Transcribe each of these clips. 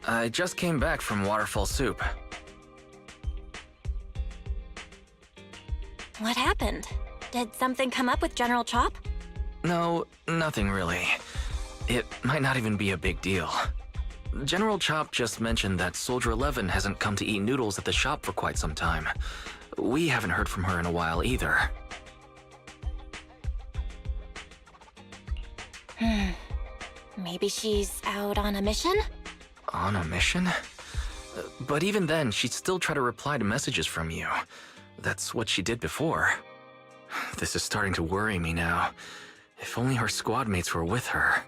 I just came back from Waterfall Soup. What happened? Did something come up with General Chop? No, nothing really. It might not even be a big deal. General Chop just mentioned that Soldier 11 hasn't come to eat noodles at the shop for quite some time. We haven't heard from her in a while either. Maybe she's out on a mission? On a mission? But even then, she'd still try to reply to messages from you. That's what she did before. This is starting to worry me now. If only her squad mates were with her.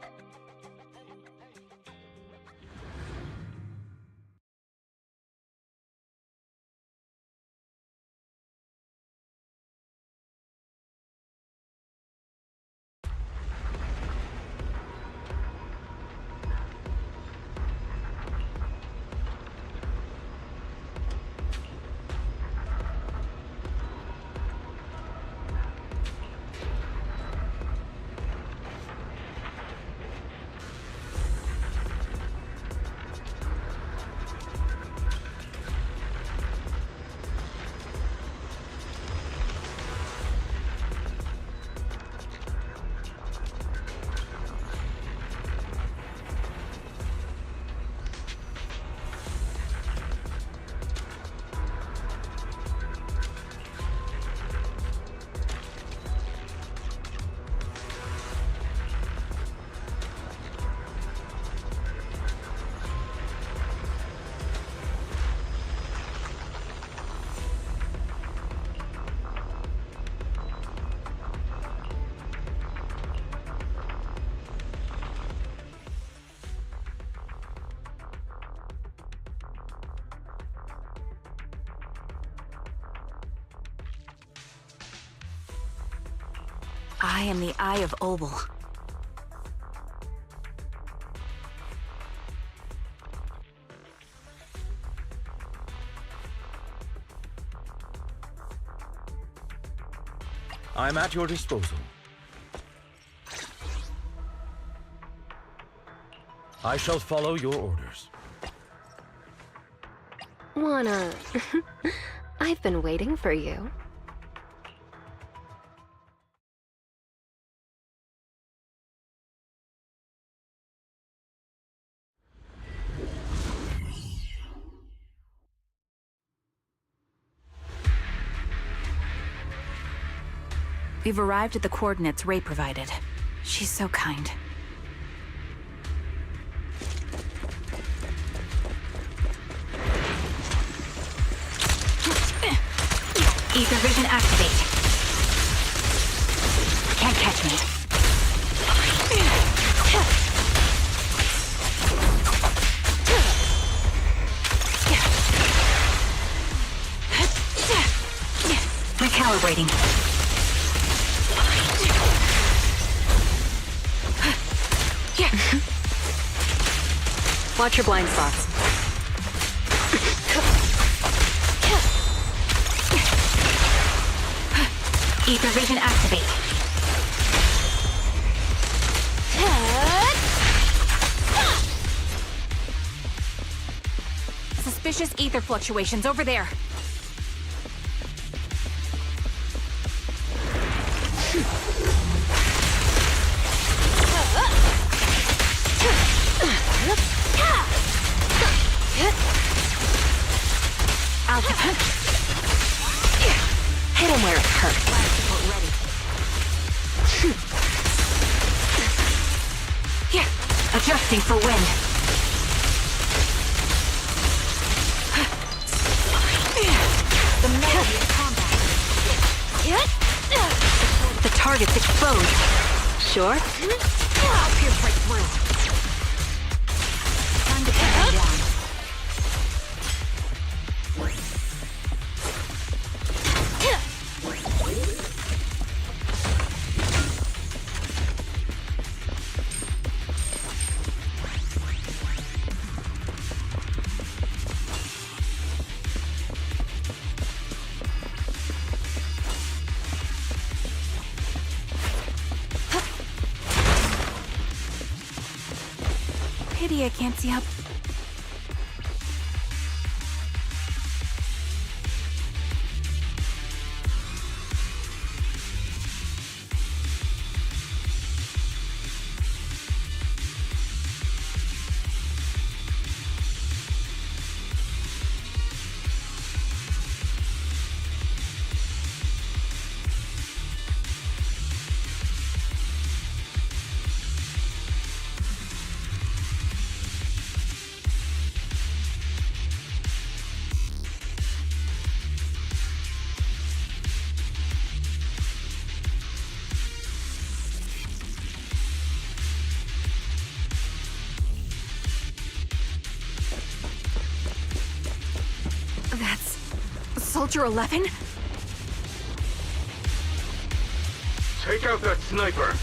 I am the Eye of Obel. I'm at your disposal. I shall follow your orders. Wanna... I've been waiting for you. We've arrived at the coordinates Ray provided. She's so kind. Ether vision activate. Can't catch me. Recalibrating. Watch your blind spots. Ether vision activate. Suspicious ether fluctuations over there. Altitude. Hit him where it hurts. Yeah, adjusting for wind. The melody of combat. The target's exposed. Sure? I'll pierce right through. Time to pin them down. Pity I can't see up. Soldier 11? Take out that sniper!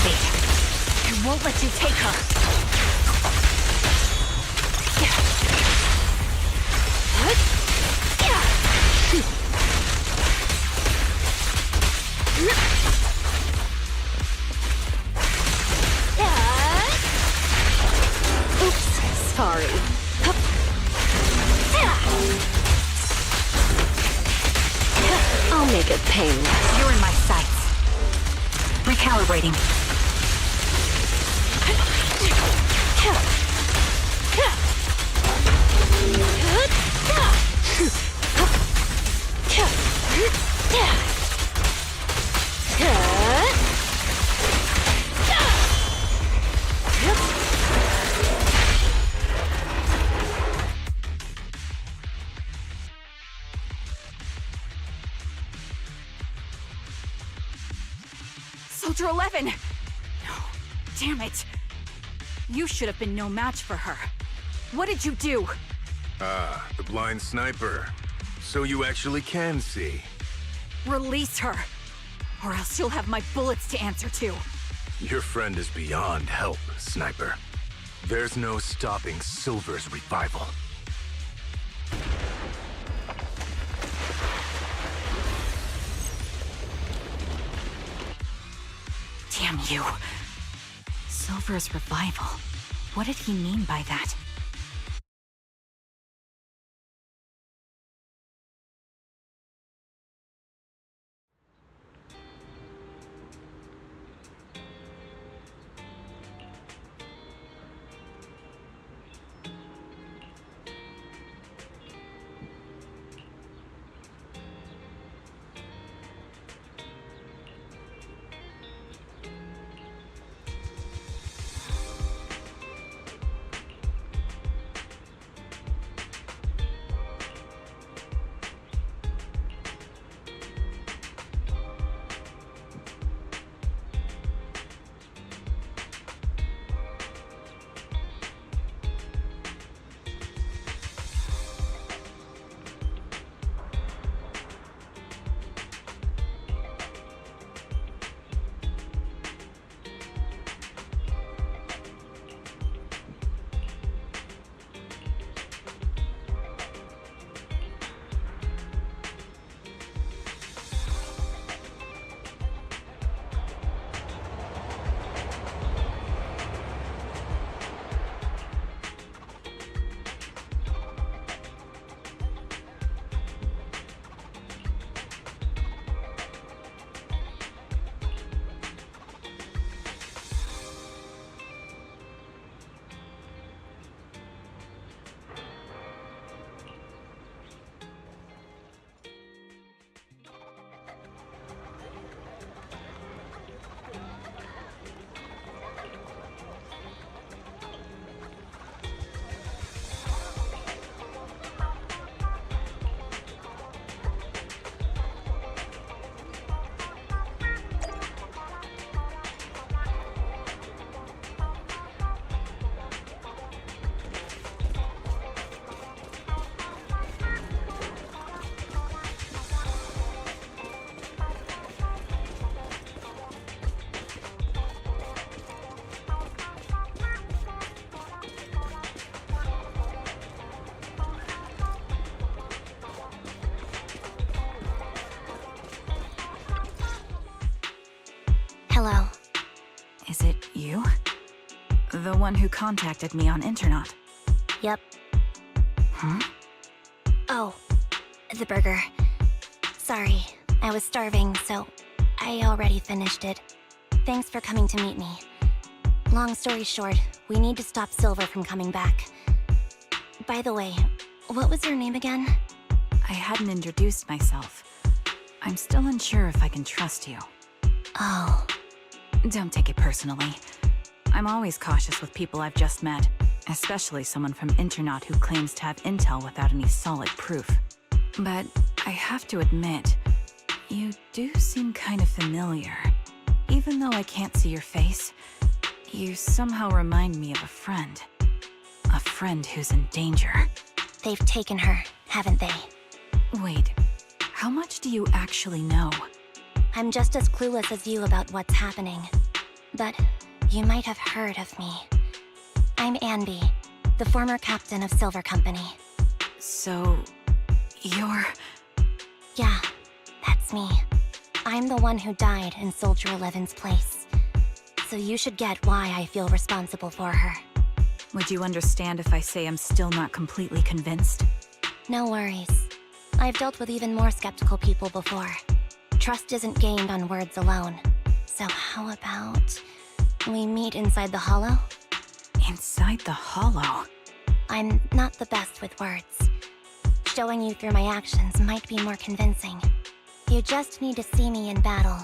Wait. I won't let you take her. Oops, sorry. I'll make it painless. You're in my sights. Recalibrating. Soldier 11! No, damn it. You should have been no match for her. What did you do? Ah, the blind sniper. So you actually can see. Release her, or else you'll have my bullets to answer to. Your friend is beyond help, Sniper. There's no stopping Silver's revival. Damn you. Silver's revival. What did he mean by that? Hello. Is it you? The one who contacted me on Internet? Yep. Huh? Oh, the burger. Sorry, I was starving, so I already finished it. Thanks for coming to meet me. Long story short, we need to stop Silver from coming back. By the way, what was your name again? I hadn't introduced myself. I'm still unsure if I can trust you. Oh. Don't take it personally. I'm always cautious with people I've just met, especially someone from Internet who claims to have intel without any solid proof. But I have to admit, you do seem kind of familiar. Even though I can't see your face, you somehow remind me of a friend. A friend who's in danger. They've taken her, haven't they? Wait, how much do you actually know? I'm just as clueless as you about what's happening. But you might have heard of me. I'm Anby, the former captain of Silver Company. So, you're... Yeah, that's me. I'm the one who died in Soldier 11's place. So you should get why I feel responsible for her. Would you understand if I say I'm still not completely convinced? No worries. I've dealt with even more skeptical people before. Trust isn't gained on words alone. So how about we meet inside the hollow? Inside the hollow? I'm not the best with words. Showing you through my actions might be more convincing. You just need to see me in battle.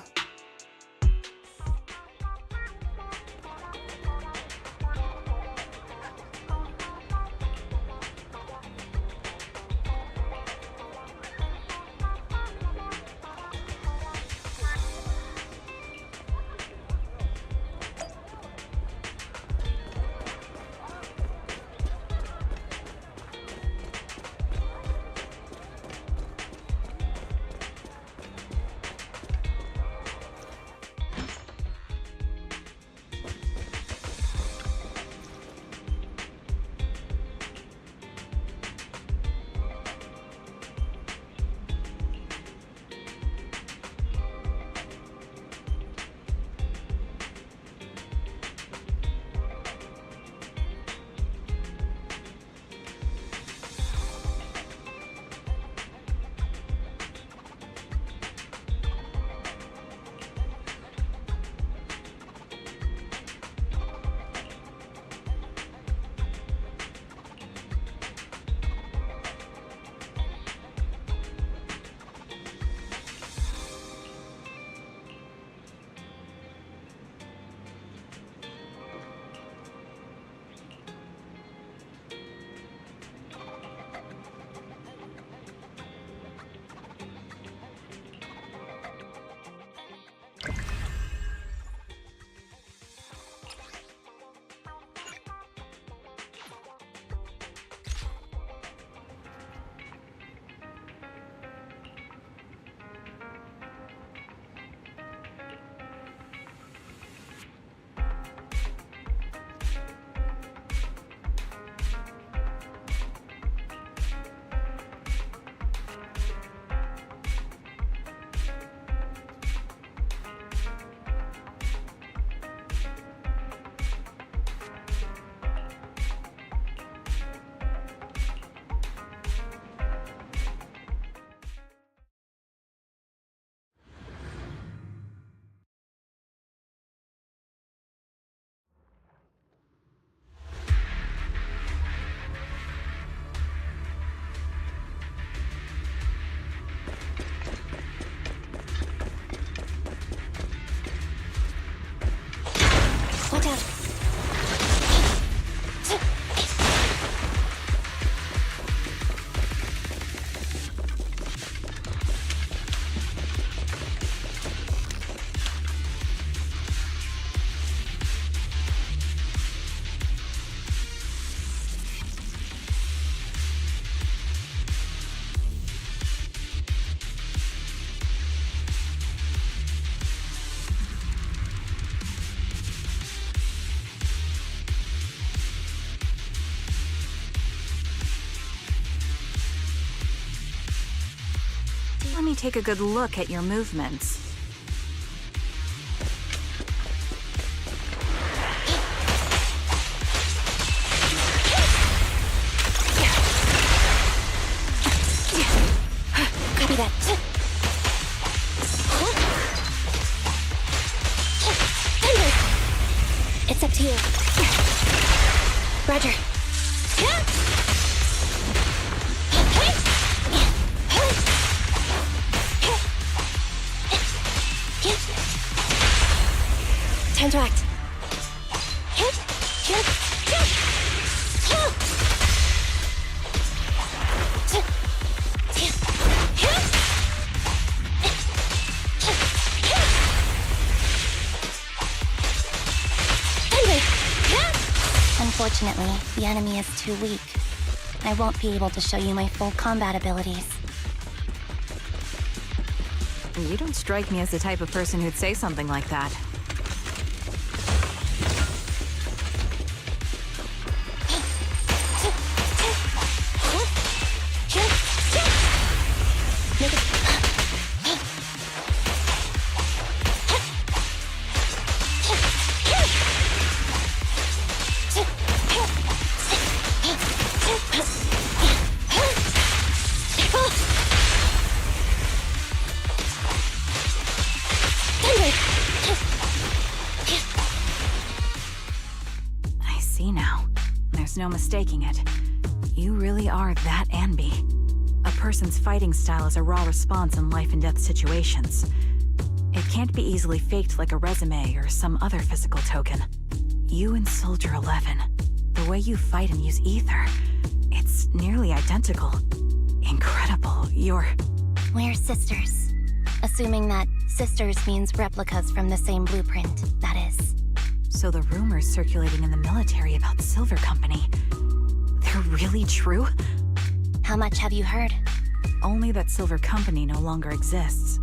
Watch out! Let me take a good look at your movements. Copy that. It's up to you. Roger. Time to act. Unfortunately, the enemy is too weak. I won't be able to show you my full combat abilities. You don't strike me as the type of person who'd say something like that. I see now. There's no mistaking it. You really are that Anby. A person's fighting style is a raw response in life and death situations. It can't be easily faked like a resume or some other physical token. You and Soldier 11, the way you fight and use ether, it's nearly identical. Incredible. We're sisters. Assuming that sisters means replicas from the same blueprint, that is. So the rumors circulating in the military about Silver Company, they're really true? How much have you heard? Only that Silver Company no longer exists.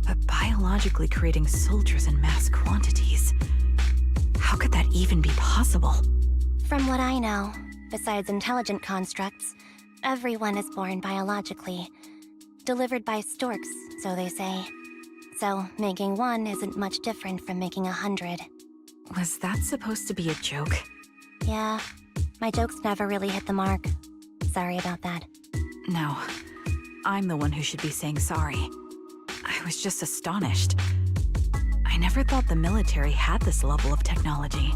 But biologically creating soldiers in mass quantities, how could that even be possible? From what I know, besides intelligent constructs, everyone is born biologically. Delivered by storks, so they say. So making one isn't much different from making 100. Was that supposed to be a joke? Yeah, my jokes never really hit the mark. Sorry about that. No, I'm the one who should be saying sorry. I was just astonished. I never thought the military had this level of technology.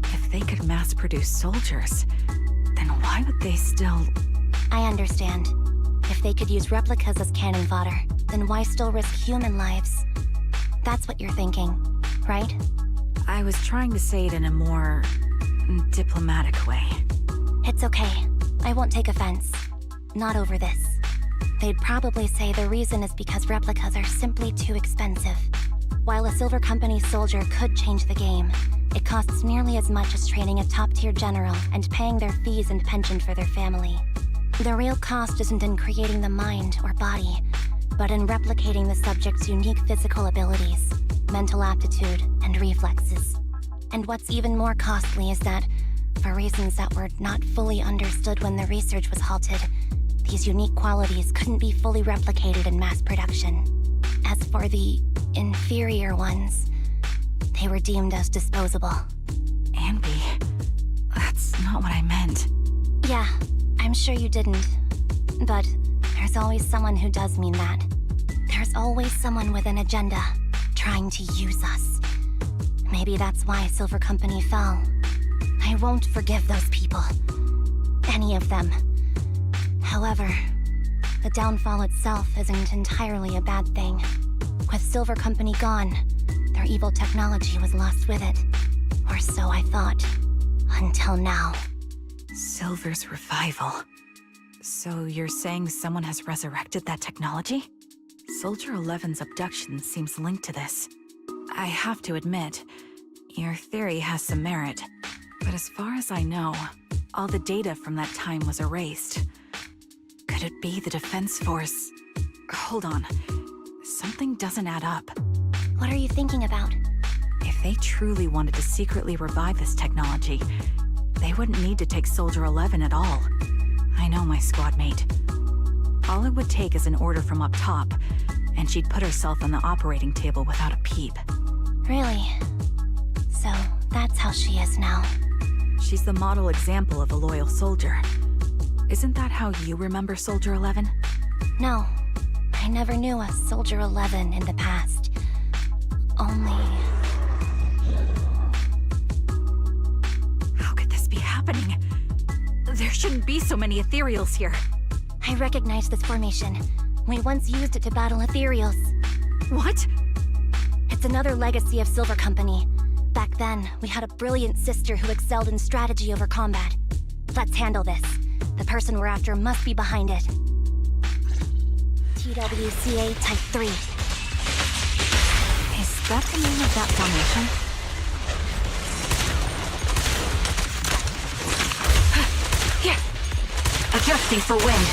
If they could mass-produce soldiers, then why would they still... I understand. If they could use replicas as cannon fodder, then why still risk human lives? That's what you're thinking, right? I was trying to say it in a more... diplomatic way. It's okay. I won't take offense. Not over this. They'd probably say the reason is because replicas are simply too expensive. While a Silver Company soldier could change the game, it costs nearly as much as training a top-tier general and paying their fees and pension for their family. The real cost isn't in creating the mind or body, but in replicating the subject's unique physical abilities, mental aptitude, and reflexes. And what's even more costly is that, for reasons that were not fully understood when the research was halted, these unique qualities couldn't be fully replicated in mass production. As for the inferior ones, they were deemed as disposable. Anby, that's not what I meant. Yeah, I'm sure you didn't. But there's always someone who does mean that. There's always someone with an agenda, trying to use us. Maybe that's why Silver Company fell. I won't forgive those people. Any of them. However, the downfall itself isn't entirely a bad thing. With Silver Company gone, their evil technology was lost with it. Or so I thought. Until now. Silver's revival. So you're saying someone has resurrected that technology? Soldier 11's abduction seems linked to this. I have to admit, your theory has some merit. But as far as I know, all the data from that time was erased. Could it be the Defense Force? Hold on. Something doesn't add up. What are you thinking about? If they truly wanted to secretly revive this technology, they wouldn't need to take Soldier 11 at all. I know my squad mate. All it would take is an order from up top, and she'd put herself on the operating table without a peep. Really? So, that's how she is now. She's the model example of a loyal soldier. Isn't that how you remember Soldier 11? No, I never knew a Soldier 11 in the past. Only... How could this be happening? There shouldn't be so many ethereals here. I recognize this formation. We once used it to battle ethereals. What? It's another legacy of Silver Company. Back then, we had a brilliant sister who excelled in strategy over combat. Let's handle this. The person we're after must be behind it. TWCA Type 3. Is that the name of that formation? Here! Adjusting for wind.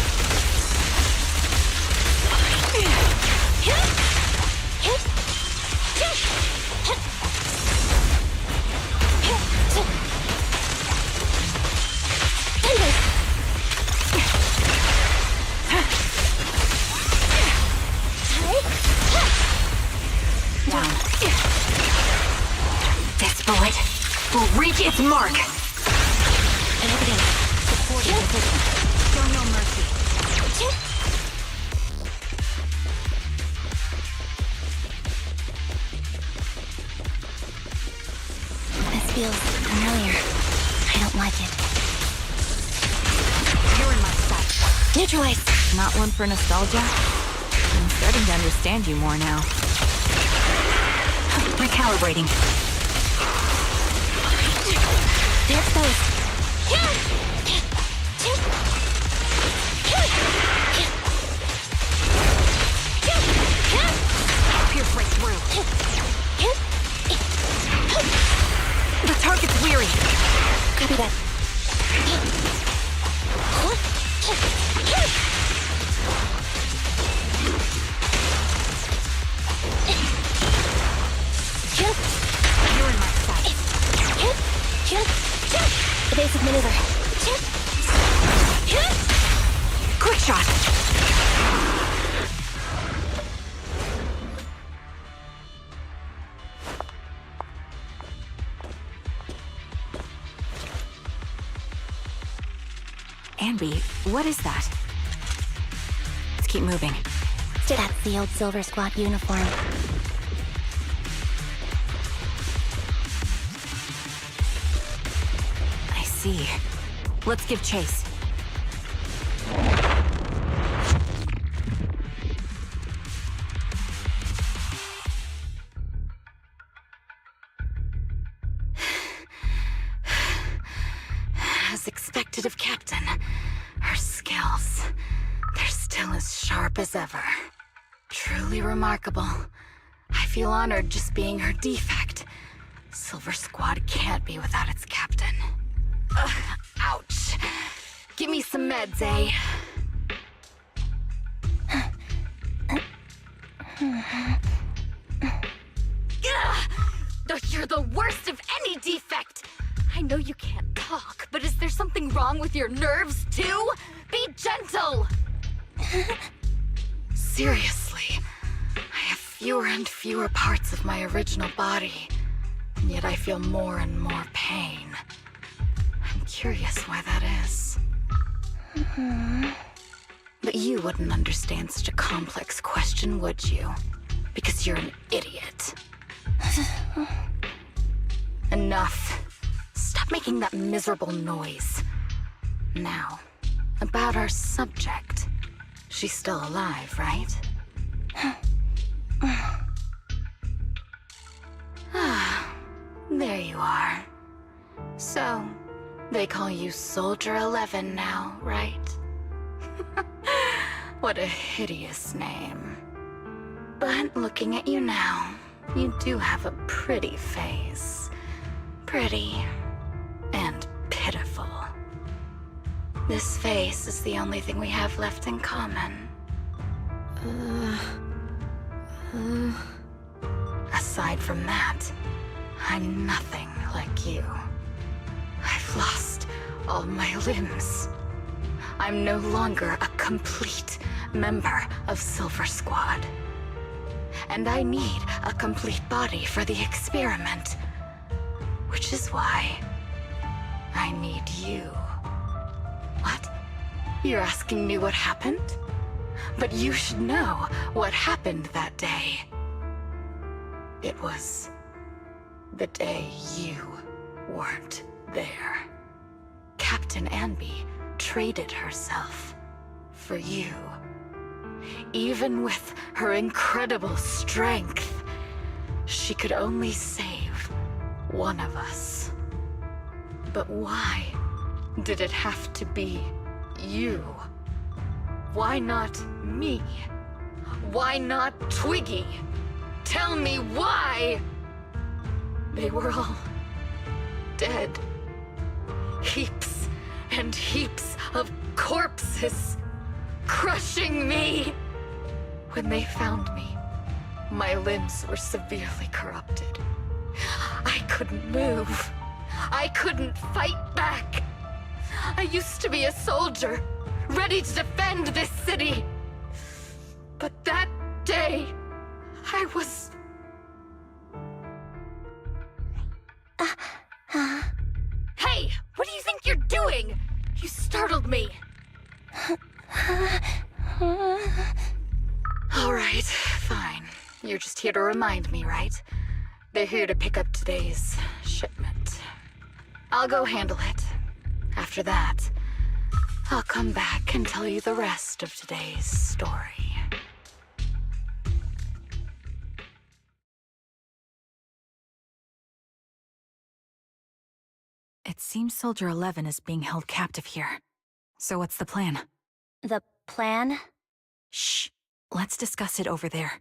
down. This bullet will reach its mark. Evidence. Supporting position. Show no mercy. This feels familiar. I don't like it. You're in my sight. Neutralize. Not one for nostalgia? I'm starting to understand you more now. Recalibrating. They're exposed. Pierce right through. The target's weary. Copy that. You're in my sight. Evasive maneuver. Quick shot. Anby, what is that? Let's keep moving. That's the old Silver Squad uniform. I see. Let's give chase. As expected of Captain, her skills, they're still as sharp as ever. Truly remarkable. I feel honored just being her defect. Silver Squad can't be without its captain. Ouch. Give me some meds, eh? You're the worst of any defect! I know you can't talk, but is there something wrong with your nerves, too? Be gentle! Seriously, I have fewer and fewer parts of my original body, and yet I feel more and more pain. I'm curious why that is. But you wouldn't understand such a complex question, would you? Because you're an idiot. Enough. Stop making that miserable noise. Now, about our subject. She's still alive, right? There you are. So, they call you Soldier 11 now, right? What a hideous name. But looking at you now, you do have a pretty face. Pretty and pitiful. This face is the only thing we have left in common. Aside from that, I'm nothing like you. I've lost all my limbs. I'm no longer a complete member of Silver Squad. And I need a complete body for the experiment. Which is why I need you. What? You're asking me what happened? But you should know what happened that day. It was the day you weren't there. Captain Anby traded herself for you. Even with her incredible strength, she could only save one of us. But why did it have to be you? Why not me? Why not Twiggy? Tell me why! They were all dead. Heaps and heaps of corpses crushing me. When they found me, my limbs were severely corrupted. I couldn't move. I couldn't fight back. I used to be a soldier, ready to defend this city. But that day, I was just here to remind me, right? They're here to pick up today's shipment. I'll go handle it. After that, I'll come back and tell you the rest of today's story. It seems Soldier 11 is being held captive here. So what's the plan? The plan? Shh. Let's discuss it over there.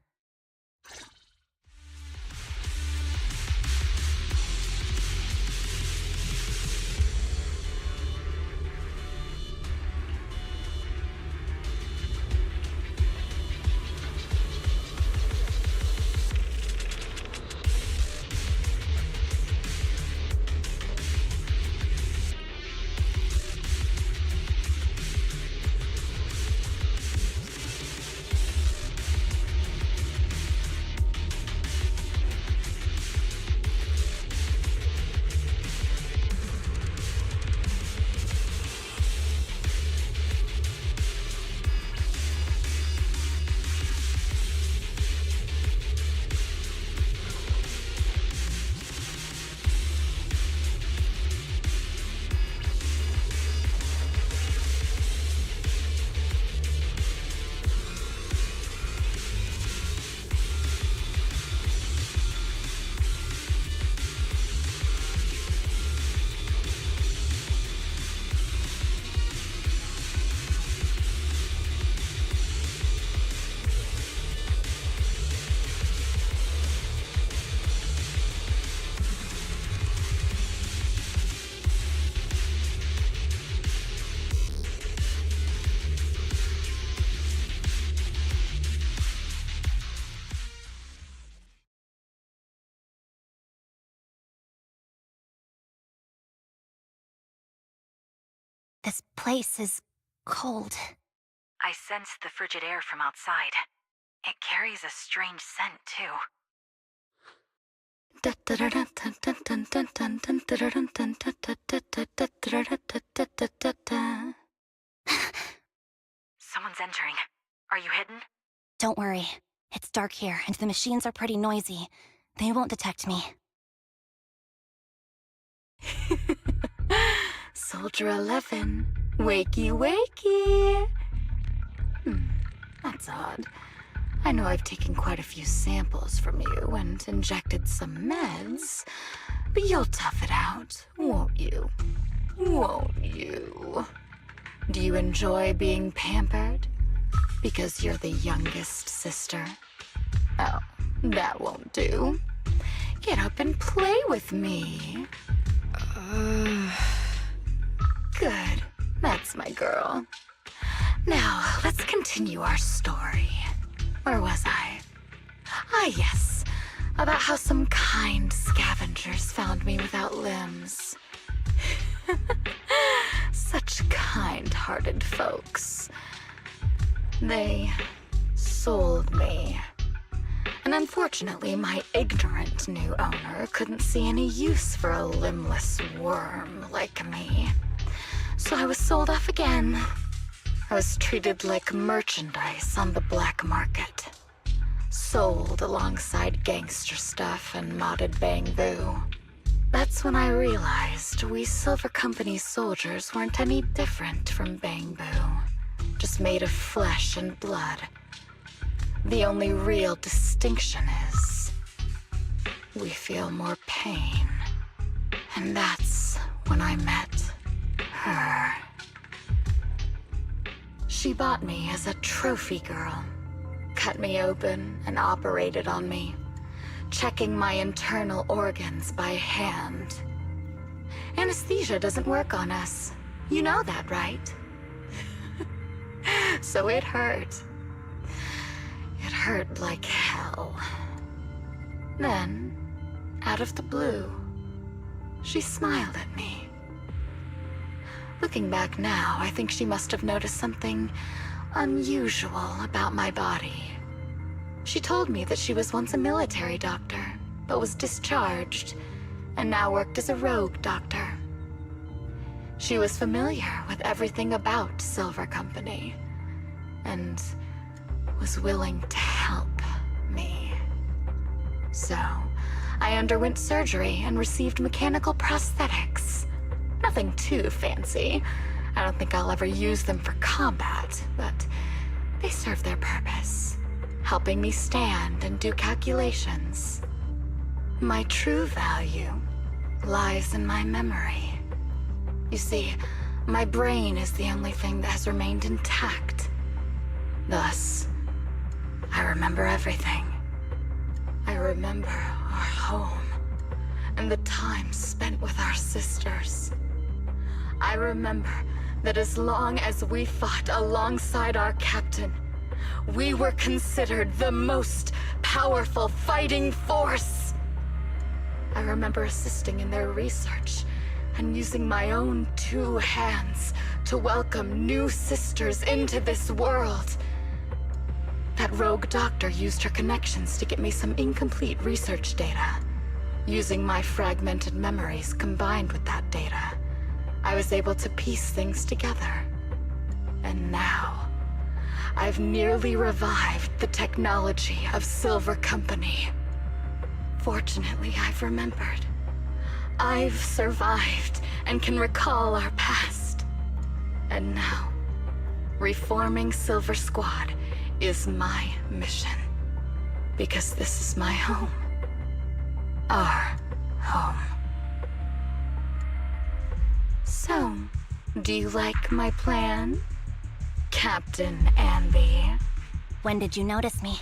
This place is cold. I sense the frigid air from outside. It carries a strange scent, too. Someone's entering. Are you hidden? Don't worry. It's dark here, and the machines are pretty noisy. They won't detect me. Soldier 11, wakey wakey. That's odd. I know I've taken quite a few samples from you and injected some meds, but you'll tough it out, won't you? Won't you? Do you enjoy being pampered? Because you're the youngest sister? Oh, that won't do. Get up and play with me. Good. That's my girl. Now, let's continue our story. Where was I? Ah, yes. About how some kind scavengers found me without limbs. Such kind-hearted folks. They sold me. And unfortunately, my ignorant new owner couldn't see any use for a limbless worm like me. So I was sold off again. I was treated like merchandise on the black market. Sold alongside gangster stuff and modded bamboo. That's when I realized we Silver Company soldiers weren't any different from bamboo. Just made of flesh and blood. The only real distinction is we feel more pain. And that's when I met her. She bought me as a trophy girl, cut me open and operated on me, checking my internal organs by hand. Anesthesia doesn't work on us. You know that, right? So it hurt. It hurt like hell. Then, out of the blue, she smiled at me. Looking back now, I think she must have noticed something unusual about my body. She told me that she was once a military doctor, but was discharged, and now worked as a rogue doctor. She was familiar with everything about Silver Company, and was willing to help me. So, I underwent surgery and received mechanical prosthetics. Nothing too fancy. I don't think I'll ever use them for combat, but they serve their purpose, helping me stand and do calculations. My true value lies in my memory. You see, my brain is the only thing that has remained intact. Thus, I remember everything. I remember our home and the time spent with our sisters. I remember that as long as we fought alongside our captain, we were considered the most powerful fighting force. I remember assisting in their research and using my own 2 hands to welcome new sisters into this world. That rogue doctor used her connections to get me some incomplete research data. Using my fragmented memories combined with that data, I was able to piece things together. And now, I've nearly revived the technology of Silver Company. Fortunately, I've remembered. I've survived and can recall our past. And now, reforming Silver Squad is my mission. Because this is my home. Our home. So, do you like my plan, Captain Anby? When did you notice me?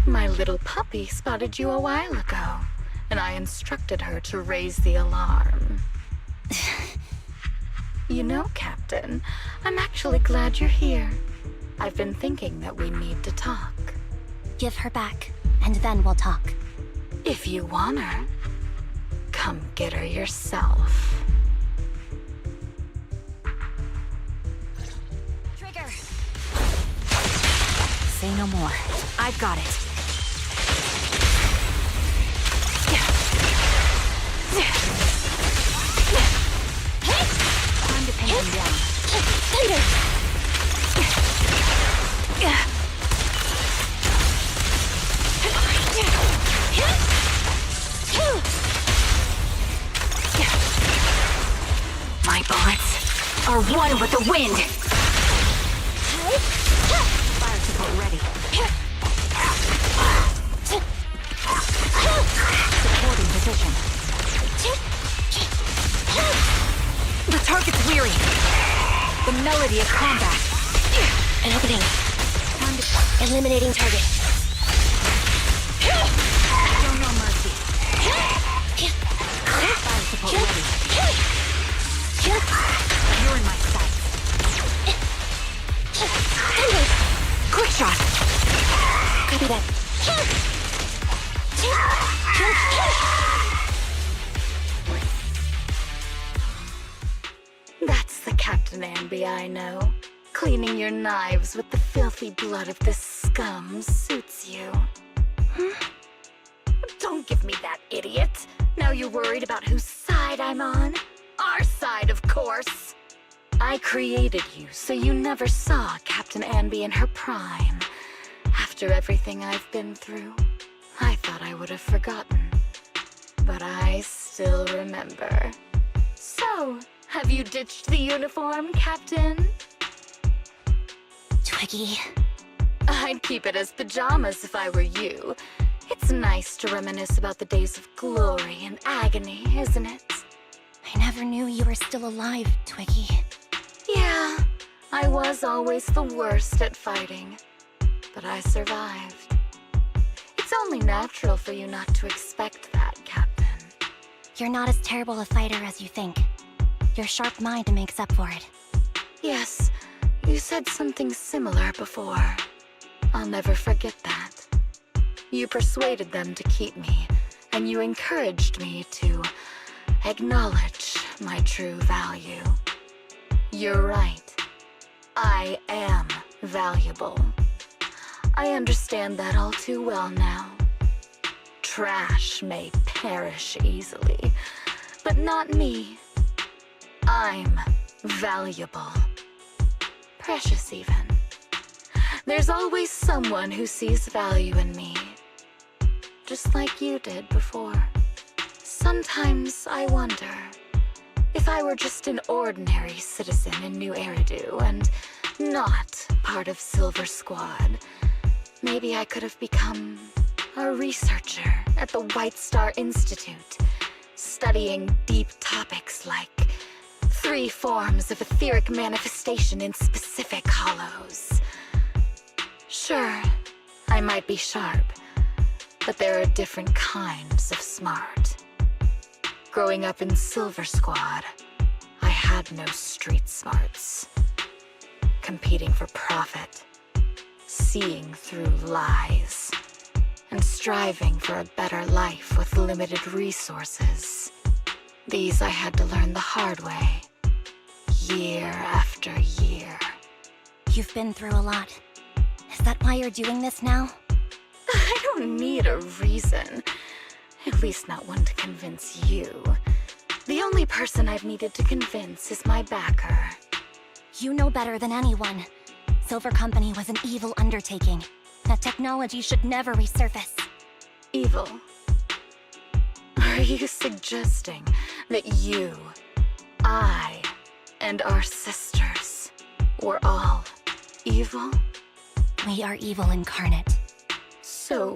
My little puppy spotted you a while ago, and I instructed her to raise the alarm. You know, Captain, I'm actually glad you're here. I've been thinking that we need to talk. Give her back, and then we'll talk. If you want her, come get her yourself. Trigger! Say no more. I've got it. Time to pin him down. Thunder! My bullets are one with the wind. Fire support ready. Supporting position. The target's weary. The melody of combat. An opening. Time to Eliminating target. show no mercy. Fire support ready. You're in my sight. Quick shot. Copy that. That's the Captain Anby I know. Cleaning your knives with the filthy blood of this scum suits you. Don't give me that, idiot. Now you're worried about whose side I'm on? Our side, of course. I created you so you never saw Captain Anby in her prime. After everything I've been through, I thought I would have forgotten. But I still remember. So, have you ditched the uniform, Captain? Twiggy. I'd keep it as pajamas if I were you. It's nice to reminisce about the days of glory and agony, isn't it? I never knew you were still alive, Twiggy. Yeah, I was always the worst at fighting. But I survived. It's only natural for you not to expect that, Captain. You're not as terrible a fighter as you think. Your sharp mind makes up for it. Yes, you said something similar before. I'll never forget that. You persuaded them to keep me, and you encouraged me to acknowledge my true value. You're right. I am valuable. I understand that all too well now. Trash may perish easily, but not me. I'm valuable. Precious even. There's always someone who sees value in me, just like you did before. Sometimes I wonder if I were just an ordinary citizen in New Eridu and not part of Silver Squad, maybe I could have become a researcher at the White Star Institute, studying deep topics like 3 forms of etheric manifestation in specific hollows. Sure, I might be sharp, but there are different kinds of smart. Growing up in Silver Squad, I had no street smarts. Competing for profit, seeing through lies, and striving for a better life with limited resources. These I had to learn the hard way, year after year. You've been through a lot. Is that why you're doing this now? I don't need a reason. At least not one to convince you. The only person I've needed to convince is my backer. You know better than anyone. Silver Company was an evil undertaking. That technology should never resurface. Evil? Are you suggesting that you, I, and our sisters were all evil? We are evil incarnate. So,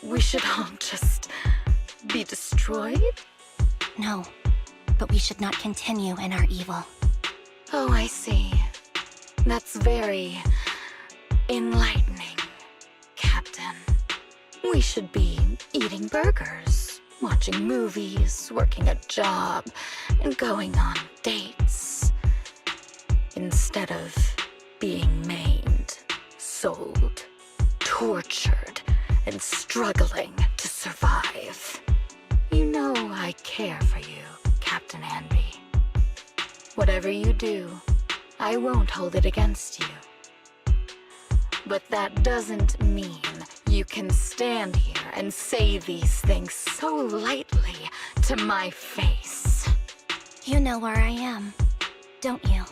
we should all just be destroyed? No, but we should not continue in our evil. Oh, I see. That's very enlightening, Captain. We should be eating burgers, watching movies, working a job, and going on dates. Instead of being maimed, sold, tortured, and struggling to survive. You know I care for you, Captain Anby. Whatever you do, I won't hold it against you. But that doesn't mean you can stand here and say these things so lightly to my face. You know where I am, don't you?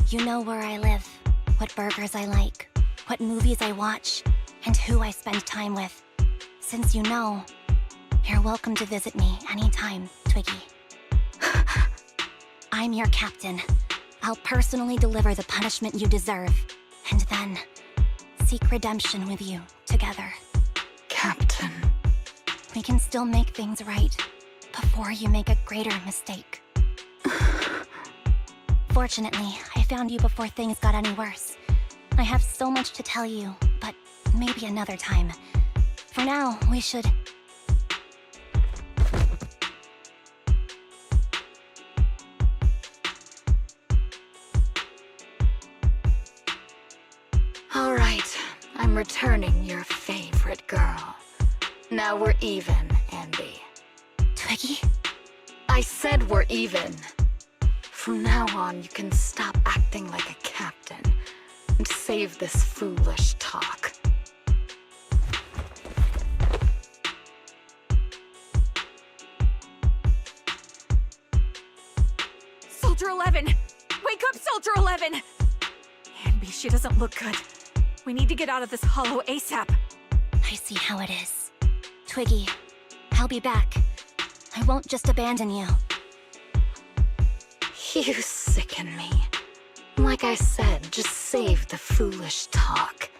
You know where I live, what burgers I like, what movies I watch, and who I spend time with. Since you know, you're welcome to visit me anytime, Twiggy. I'm your captain. I'll personally deliver the punishment you deserve, and then seek redemption with you together. Captain. We can still make things right before you make a greater mistake. Fortunately, I found you before things got any worse. I have so much to tell you, but maybe another time. For now, we should... All right, I'm returning your favorite girl. Now we're even, Andy. Twiggy? I said we're even. From now on, you can stop acting like a captain and save this foolish talk. Soldier 11! Wake up, Soldier 11! Anby, she doesn't look good. We need to get out of this hollow ASAP. I see how it is. Twiggy, I'll be back. I won't just abandon you. You sicken me. Like I said, just save the foolish talk.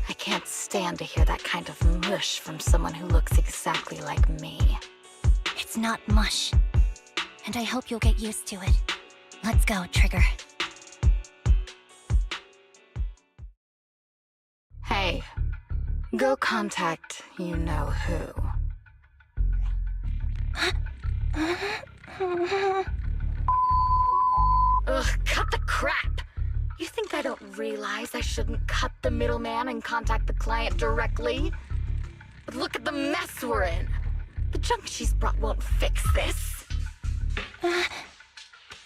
I can't stand to hear that kind of mush from someone who looks exactly like me. It's not mush. And I hope you'll get used to it. Let's go, Trigger. Hey, go contact you-know-who. Ugh, cut the crap! You think I don't realize I shouldn't cut the middleman and contact the client directly? But look at the mess we're in! The junk she's brought won't fix this.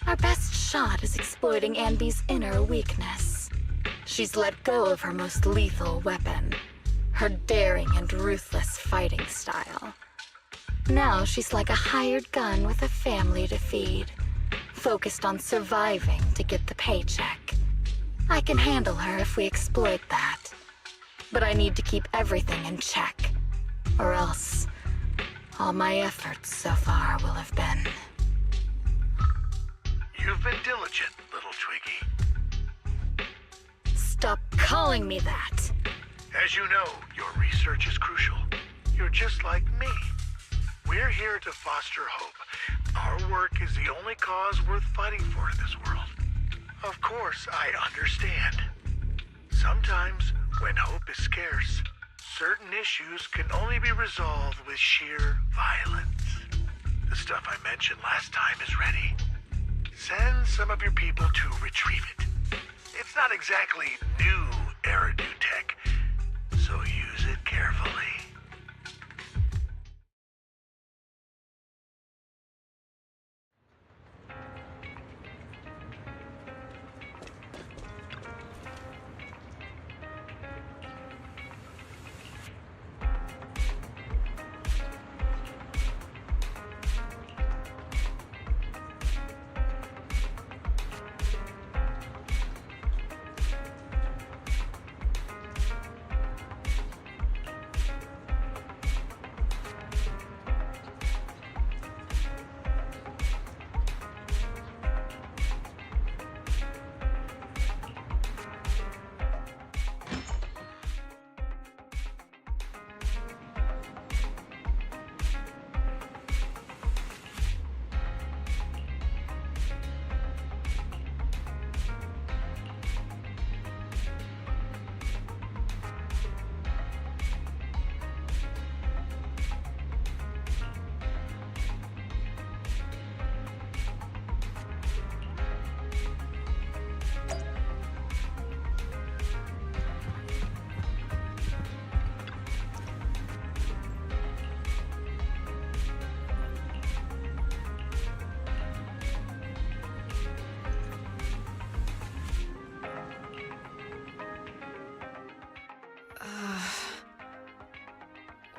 Our best shot is exploiting Anby's inner weakness. She's let go of her most lethal weapon, her daring and ruthless fighting style. Now she's like a hired gun with a family to feed, focused on surviving to get the paycheck. I can handle her if we exploit that. But I need to keep everything in check. Or else, all my efforts so far will have been... You've been diligent, little Twiggy. Stop calling me that! As you know, your research is crucial. You're just like me. We're here to foster hope. Our work is the only cause worth fighting for in this world. Of course, I understand. Sometimes, when hope is scarce, certain issues can only be resolved with sheer violence. The stuff I mentioned last time is ready. Send some of your people to retrieve it. It's not exactly new Eridu tech, so use it carefully.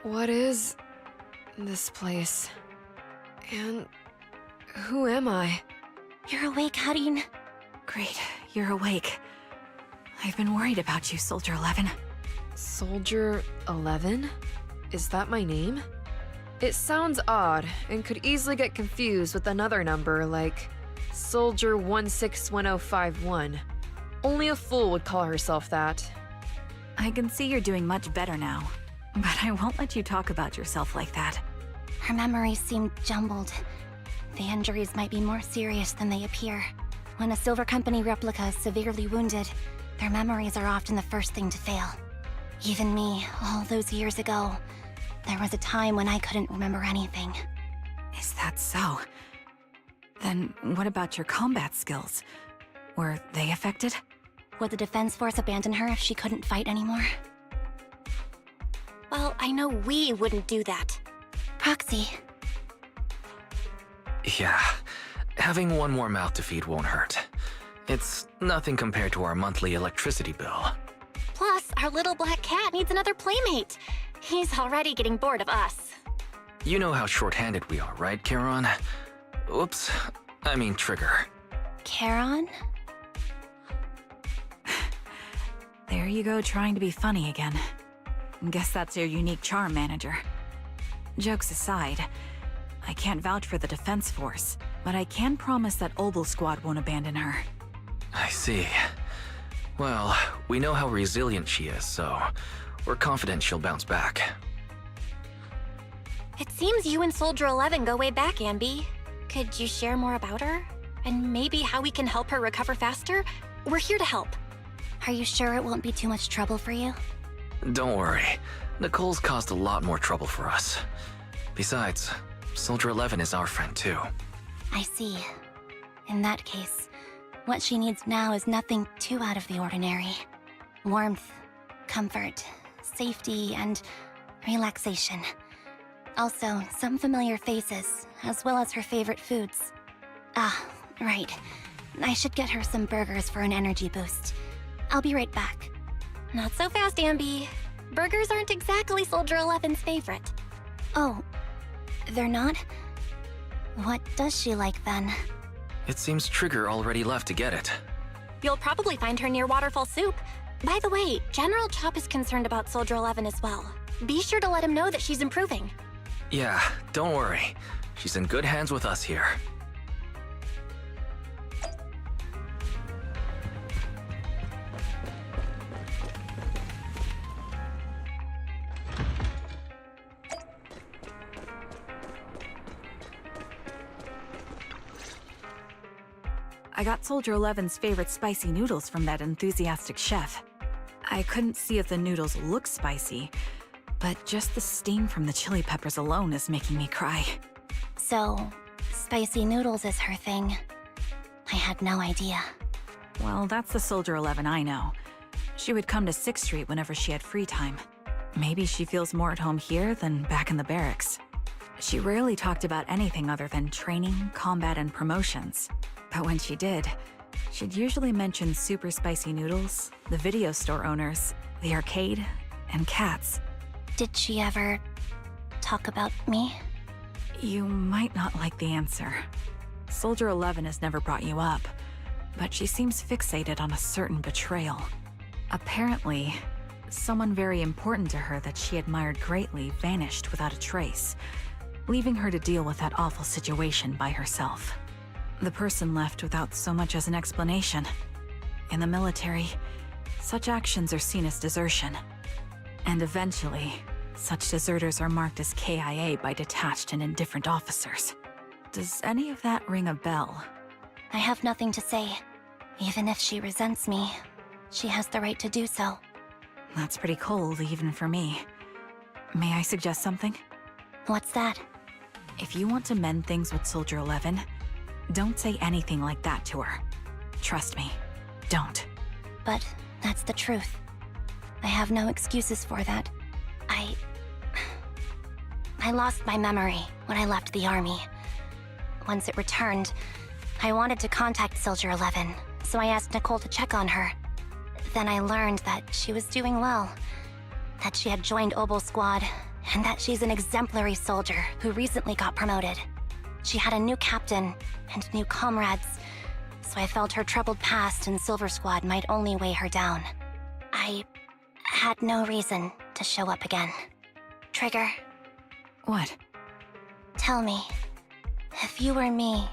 What is this place? And who am I? You're awake, Harin. Great, you're awake. I've been worried about you, Soldier 11. Soldier 11? Is that my name? It sounds odd and could easily get confused with another number like Soldier 161051. Only a fool would call herself that. I can see you're doing much better now, but I won't let you talk about yourself like that. Her memories seem jumbled. The injuries might be more serious than they appear. When a Silver Company replica is severely wounded, their memories are often the first thing to fail. Even me, all those years ago, there was a time when I couldn't remember anything. Is that so? Then what about your combat skills? Were they affected? Would the Defense Force abandon her if she couldn't fight anymore? Well, I know we wouldn't do that. Proxy. Yeah, having one more mouth to feed won't hurt. It's nothing compared to our monthly electricity bill. Plus, our little black cat needs another playmate. He's already getting bored of us. You know how short-handed we are, right, Charon? Oops, I mean Trigger. Charon? There you go, trying to be funny again. Guess that's your unique charm, Manager. Jokes aside, I can't vouch for the Defense Force, but I can promise that Obel Squad won't abandon her. I see. Well, we know how resilient she is, so we're confident she'll bounce back. It seems you and Soldier 11 go way back, Ambi. Could you share more about her? And maybe how we can help her recover faster? We're here to help. Are you sure it won't be too much trouble for you? Don't worry. Nicole's caused a lot more trouble for us. Besides, Soldier 11 is our friend too. I see. In that case, what she needs now is nothing too out of the ordinary. Warmth, comfort, safety, and relaxation. Also, some familiar faces, as well as her favorite foods. Ah, right. I should get her some burgers for an energy boost. I'll be right back. Not so fast, Ambi. Burgers aren't exactly Soldier 11's favorite. Oh, they're not? What does she like then? It seems Trigger already left to get it. You'll probably find her near Waterfall Soup. By the way, General Chop is concerned about Soldier 11 as well. Be sure to let him know that she's improving. Yeah, don't worry. She's in good hands with us here. I got Soldier 11's favorite spicy noodles from that enthusiastic chef. I couldn't see if the noodles look spicy, but just the steam from the chili peppers alone is making me cry. So, spicy noodles is her thing. I had no idea. Well, that's the Soldier 11 I know. She would come to 6th Street whenever she had free time. Maybe she feels more at home here than back in the barracks. She rarely talked about anything other than training, combat, and promotions. But when she did, she'd usually mention super spicy noodles, the video store owners, the arcade, and cats. Did she ever talk about me? You might not like the answer. Soldier 11 has never brought you up, but she seems fixated on a certain betrayal. Apparently, someone very important to her that she admired greatly vanished without a trace, leaving her to deal with that awful situation by herself. The person left without so much as an explanation. In the military, such actions are seen as desertion. And eventually, such deserters are marked as KIA by detached and indifferent officers. Does any of that ring a bell? I have nothing to say. Even if she resents me, she has the right to do so. That's pretty cold, even for me. May I suggest something? What's that? If you want to mend things with Soldier 11, don't say anything like that to her. Trust me, don't. But that's the truth. I have no excuses for that. I lost my memory when I left the army. Once it returned, I wanted to contact Soldier 11, so I asked Nicole to check on her. Then I learned that she was doing well, that she had joined Obel Squad, and that she's an exemplary soldier who recently got promoted. She had a new captain and new comrades, so I felt her troubled past in Silver Squad might only weigh her down. I had no reason to show up again. Trigger, What? tell me, if you were me,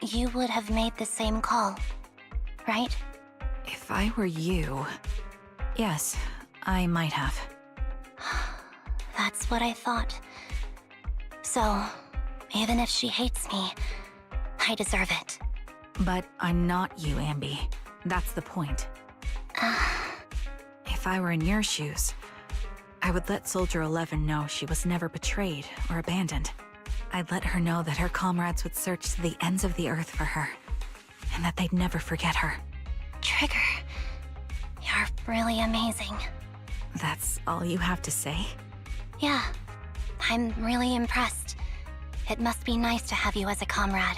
you would have made the same call, right? If I were you... Yes, I might have. That's what I thought. So, even if she hates me, I deserve it. But I'm not you, Ambi. That's the point. If I were in your shoes, I would let Soldier 11 know she was never betrayed or abandoned. I'd let her know that her comrades would search to the ends of the earth for her, and that they'd never forget her. Trigger, you're really amazing. That's all you have to say? Yeah, I'm really impressed. It must be nice to have you as a comrade.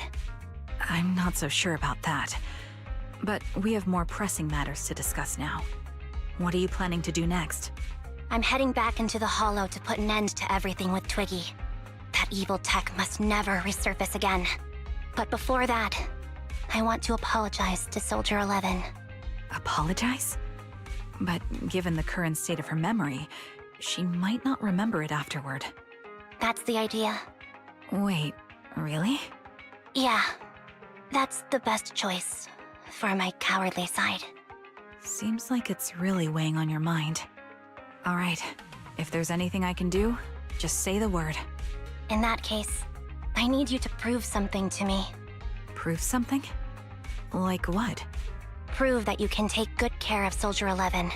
I'm not so sure about that. But we have more pressing matters to discuss now. What are you planning to do next? I'm heading back into the Hollow to put an end to everything with Twiggy. That evil tech must never resurface again. But before that, I want to apologize to Soldier 11. Apologize? But given the current state of her memory, she might not remember it afterward. That's the idea. Wait, really? Yeah, that's the best choice for my cowardly side. Seems like it's really weighing on your mind. All right, if there's anything I can do, just say the word. In that case, I need you to prove something to me. Prove something? Like what? Prove that you can take good care of Soldier 11.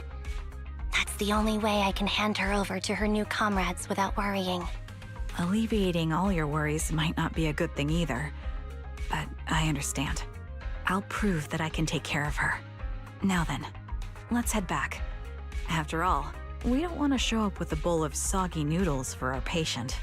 That's the only way I can hand her over to her new comrades without worrying. Alleviating all your worries might not be a good thing either. But I understand. I'll prove that I can take care of her. Now then, let's head back. After all, we don't want to show up with a bowl of soggy noodles for our patient.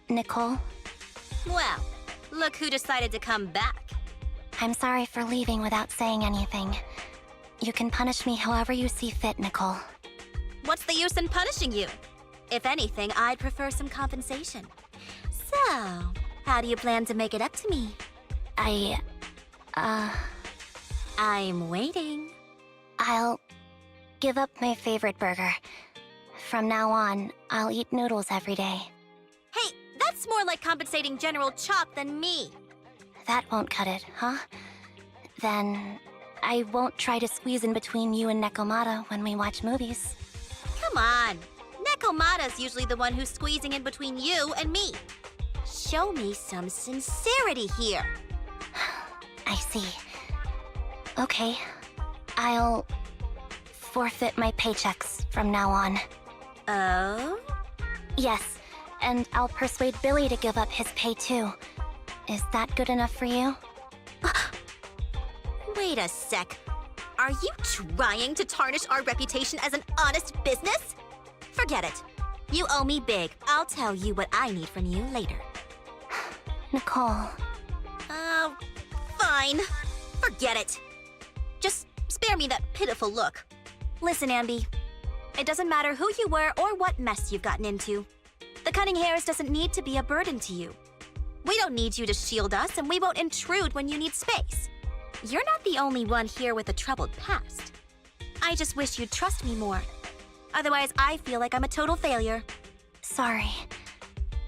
Nicole. Well, look who decided to come back. I'm sorry for leaving without saying anything. You can punish me however you see fit, Nicole. What's the use in punishing you? If anything, I'd prefer some compensation. So, how do you plan to make it up to me? I'm waiting. I'll give up my favorite burger. From now on, I'll eat noodles every day. Hey, that's more like compensating General Chop than me. That won't cut it, huh? Then I won't try to squeeze in between you and Nekomata when we watch movies. Come on. Nekomata's usually the one who's squeezing in between you and me. Show me some sincerity here. I see. Okay. I'll forfeit my paychecks from now on. Oh? Yes, and I'll persuade Billy to give up his pay too. Is that good enough for you? Wait a sec. Are you trying to tarnish our reputation as an honest business? Forget it. You owe me big. I'll tell you what I need from you later. Nicole. Fine. Forget it. Just spare me that pitiful look. Listen, Ambi. It doesn't matter who you were or what mess you've gotten into. The cunning hairs doesn't need to be a burden to you. We don't need you to shield us, and we won't intrude when you need space. You're not the only one here with a troubled past. I just wish you'd trust me more. Otherwise, I feel like I'm a total failure. Sorry.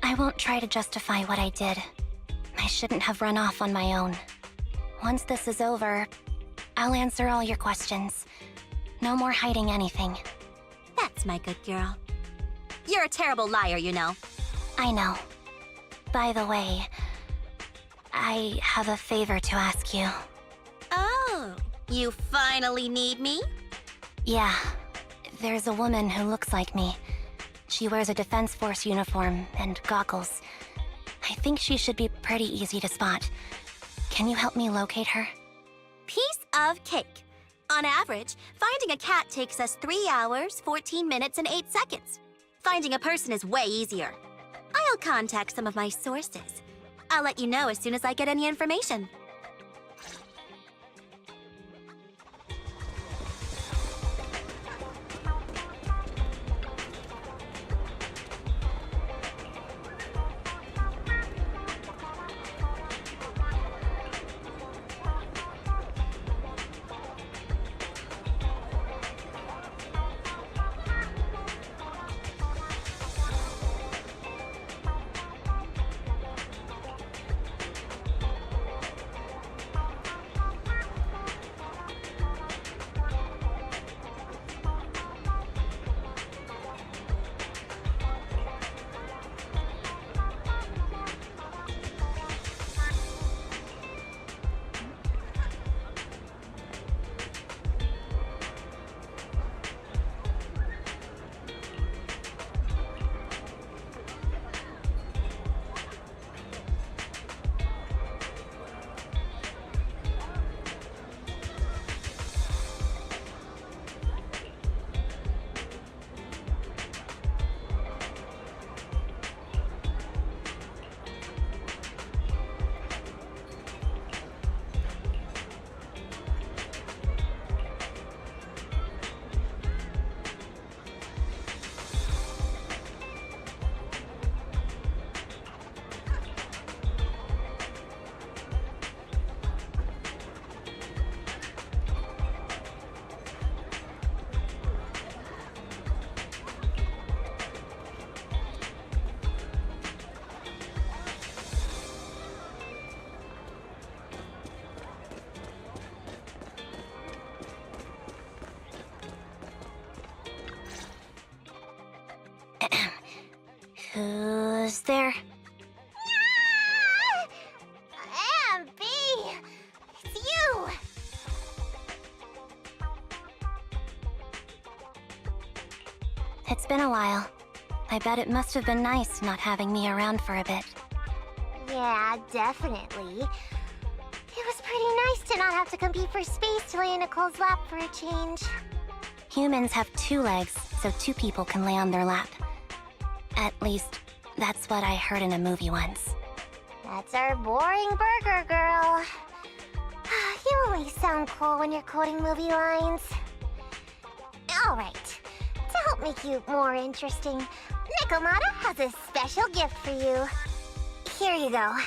I won't try to justify what I did. I shouldn't have run off on my own. Once this is over, I'll answer all your questions. No more hiding anything. That's my good girl. You're a terrible liar, you know. I know. By the way, I have a favor to ask you. Oh, you finally need me? Yeah. There's a woman who looks like me. She wears a Defense Force uniform and goggles. I think she should be pretty easy to spot. Can you help me locate her? Piece of cake. On average, finding a cat takes us 3 hours, 14 minutes, and 8 seconds. Finding a person is way easier. I'll contact some of my sources. I'll let you know as soon as I get any information. Who's there? Ambi! It's you! It's been a while. I bet it must have been nice not having me around for a bit. Yeah, definitely. It was pretty nice to not have to compete for space to lay in Nicole's lap for a change. Humans have 2 legs, so 2 people can lay on their lap. At least, That's what I heard in a movie once. That's our boring burger girl. You always sound cool when you're quoting movie lines. Alright, to help make you more interesting, Nekomata has a special gift for you. Here you go.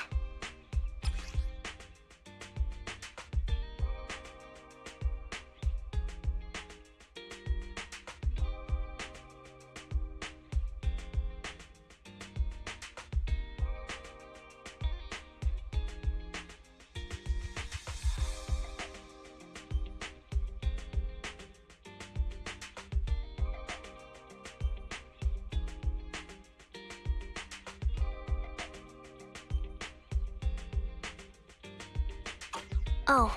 Oh,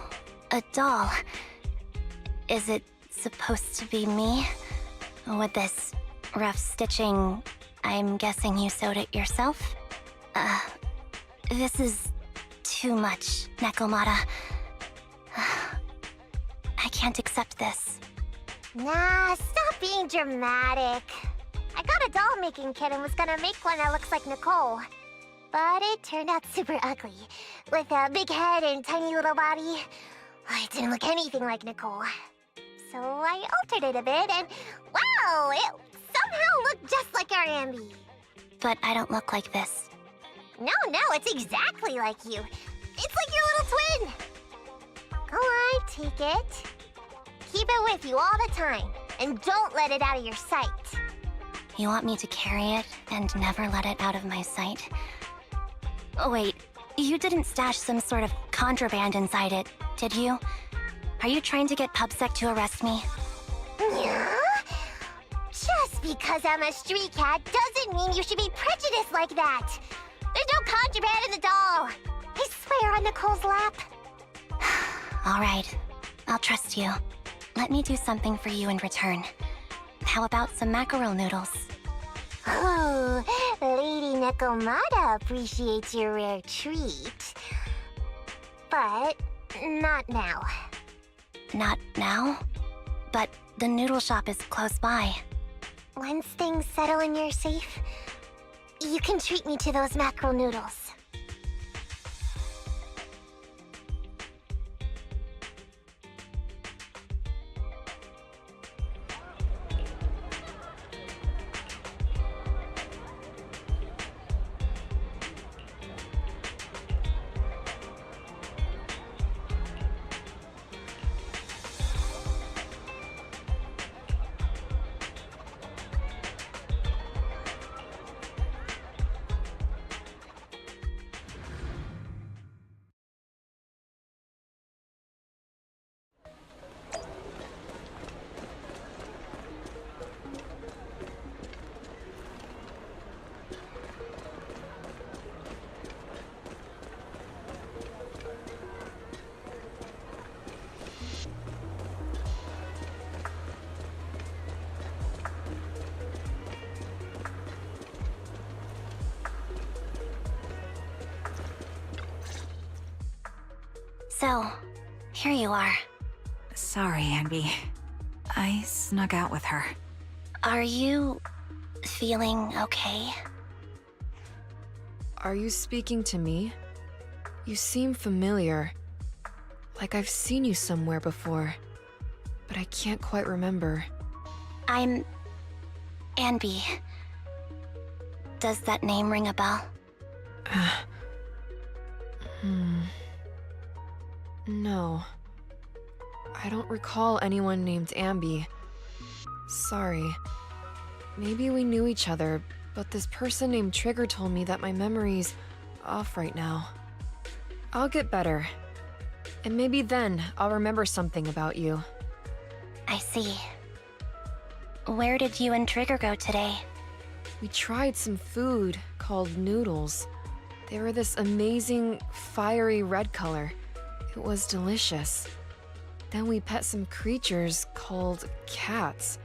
a doll. Is it supposed to be me? With this rough stitching, I'm guessing you sewed it yourself? This is too much, Nekomata. I can't accept this. Nah, stop being dramatic. I got a doll-making kit and was gonna make one that looks like Nicole. But it turned out super ugly, with a big head and tiny little body. It didn't look anything like Nicole. So I altered it a bit and, wow, it somehow looked just like our Ambi. But I don't look like this. No, it's exactly like you. It's like your little twin. Go on, take it. Keep it with you all the time, and don't let it out of your sight. You want me to carry it and never let it out of my sight? Oh, wait, you didn't stash some sort of contraband inside it, did you? Are you trying to get PubSec to arrest me? Yeah? Just because I'm a street cat doesn't mean you should be prejudiced like that. There's no contraband in the doll. I swear on Nicole's lap. All right, I'll trust you. Let me do something for you in return. How about some mackerel noodles? Oh, Lady Nekomata appreciates your rare treat. But not now. Not now? But the noodle shop is close by. Once things settle and you're safe, you can treat me to those mackerel noodles. So, here you are. Sorry, Ambi. I snuck out with her. Are you feeling okay? Are you speaking to me? You seem familiar. Like I've seen you somewhere before. But I can't quite remember. I'm Anby. Does that name ring a bell? No. I don't recall anyone named Ambi. Sorry. Maybe we knew each other, but this person named Trigger told me that my memory's off right now. I'll get better. And maybe then I'll remember something about you. I see. Where did you and Trigger go today? We tried some food called noodles. They were this amazing, fiery red color. It was delicious. Then we pet some creatures called cats.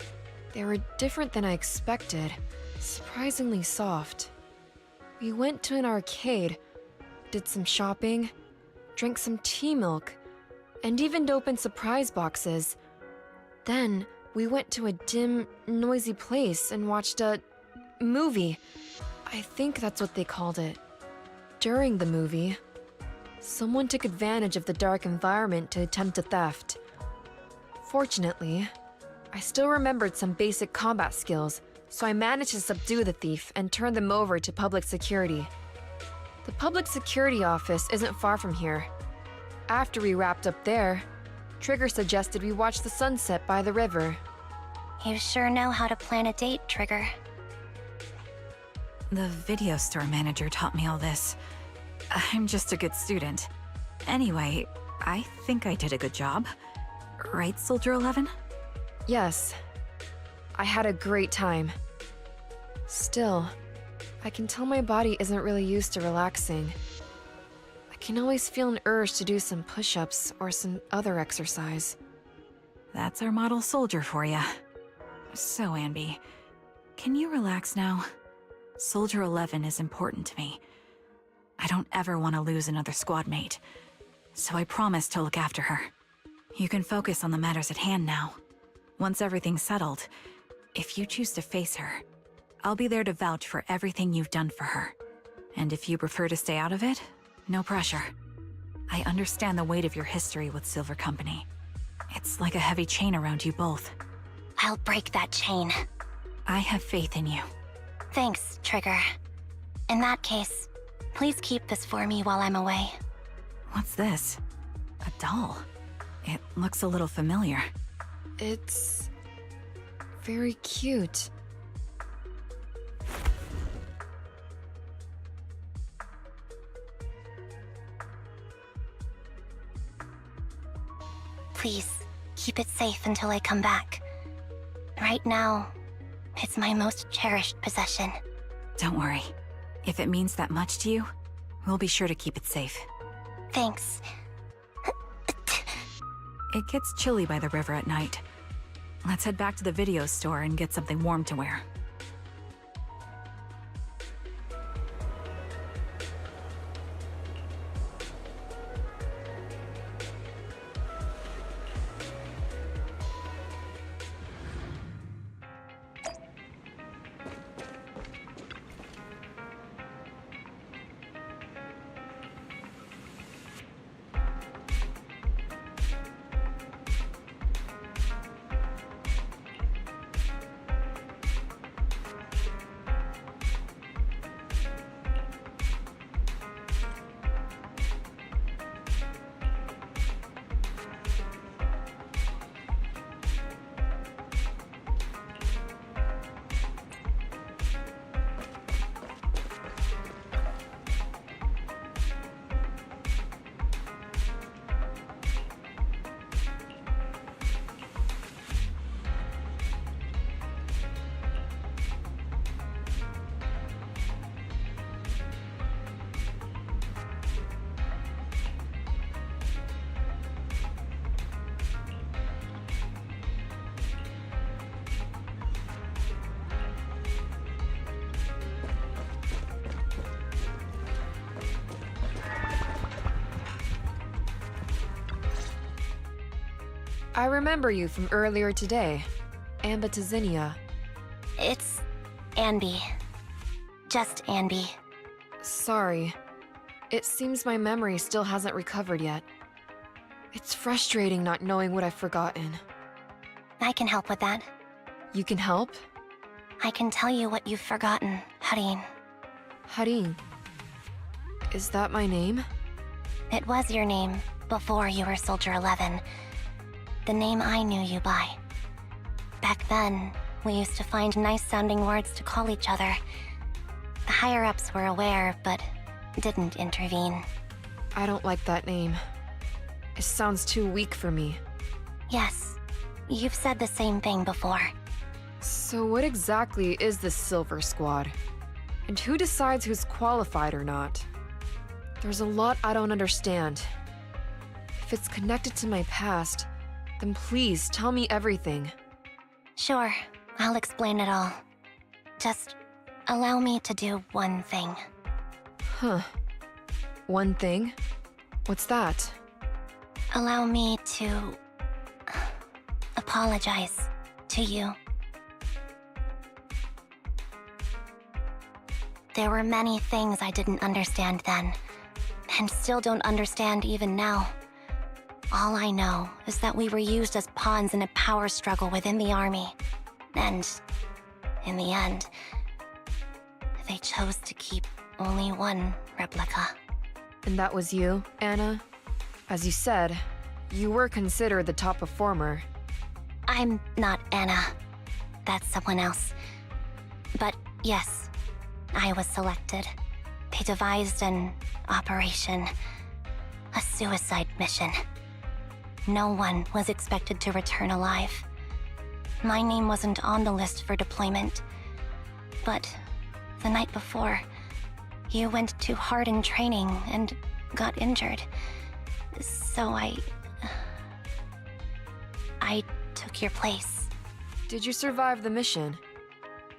They were different than I expected, surprisingly soft. We went to an arcade, did some shopping, drank some tea milk, and even opened surprise boxes. Then we went to a dim, noisy place and watched a movie. I think that's what they called it. During the movie, someone took advantage of the dark environment to attempt a theft. Fortunately, I still remembered some basic combat skills, so I managed to subdue the thief and turn them over to public security. The public security office isn't far from here. After we wrapped up there, Trigger suggested we watch the sunset by the river. You sure know how to plan a date, Trigger. The video store manager taught me all this. I'm just a good student. Anyway, I think I did a good job. Right, Soldier 11? Yes. I had a great time. Still, I can tell my body isn't really used to relaxing. I can always feel an urge to do some push-ups or some other exercise. That's our model soldier for ya. So, Anby, can you relax now? Soldier 11 is important to me. I don't ever want to lose another squad mate, so I promise to look after her. You can focus on the matters at hand now. Once everything's settled, if you choose to face her, I'll be there to vouch for everything you've done for her. And if you prefer to stay out of it, no pressure. I understand the weight of your history with Silver Company. It's like a heavy chain around you both. I'll break that chain. I have faith in you. Thanks, Trigger. In that case, please keep this for me while I'm away. What's this? A doll? It looks a little familiar. It's very cute. Please, keep it safe until I come back. Right now, it's my most cherished possession. Don't worry. If it means that much to you, we'll be sure to keep it safe. Thanks. It gets chilly by the river at night. Let's head back to the video store and get something warm to wear. I remember you from earlier today. Ambitizinia. It's Anby. Just Anby. Sorry. It seems my memory still hasn't recovered yet. It's frustrating not knowing what I've forgotten. I can help with that. You can help? I can tell you what you've forgotten, Harin. Harin. Is that my name? It was your name before you were Soldier 11. The name I knew you by. Back then, we used to find nice-sounding words to call each other. The higher-ups were aware, but didn't intervene. I don't like that name. It sounds too weak for me. Yes, you've said the same thing before. So what exactly is this Silver Squad? And who decides who's qualified or not? There's a lot I don't understand. If it's connected to my past, then please tell me everything. Sure, I'll explain it all. Just allow me to do one thing. Huh. One thing? What's that? Allow me to apologize to you. There were many things I didn't understand then, and still don't understand even now. All I know is that we were used as pawns in a power struggle within the army. And, in the end, they chose to keep only one replica. And that was you, Anna? As you said, you were considered the top performer. I'm not Anna. That's someone else. But yes, I was selected. They devised an operation, a suicide mission. No one was expected to return alive. My name wasn't on the list for deployment. But the night before, you went too hard in training and got injured. So I took your place. Did you survive the mission?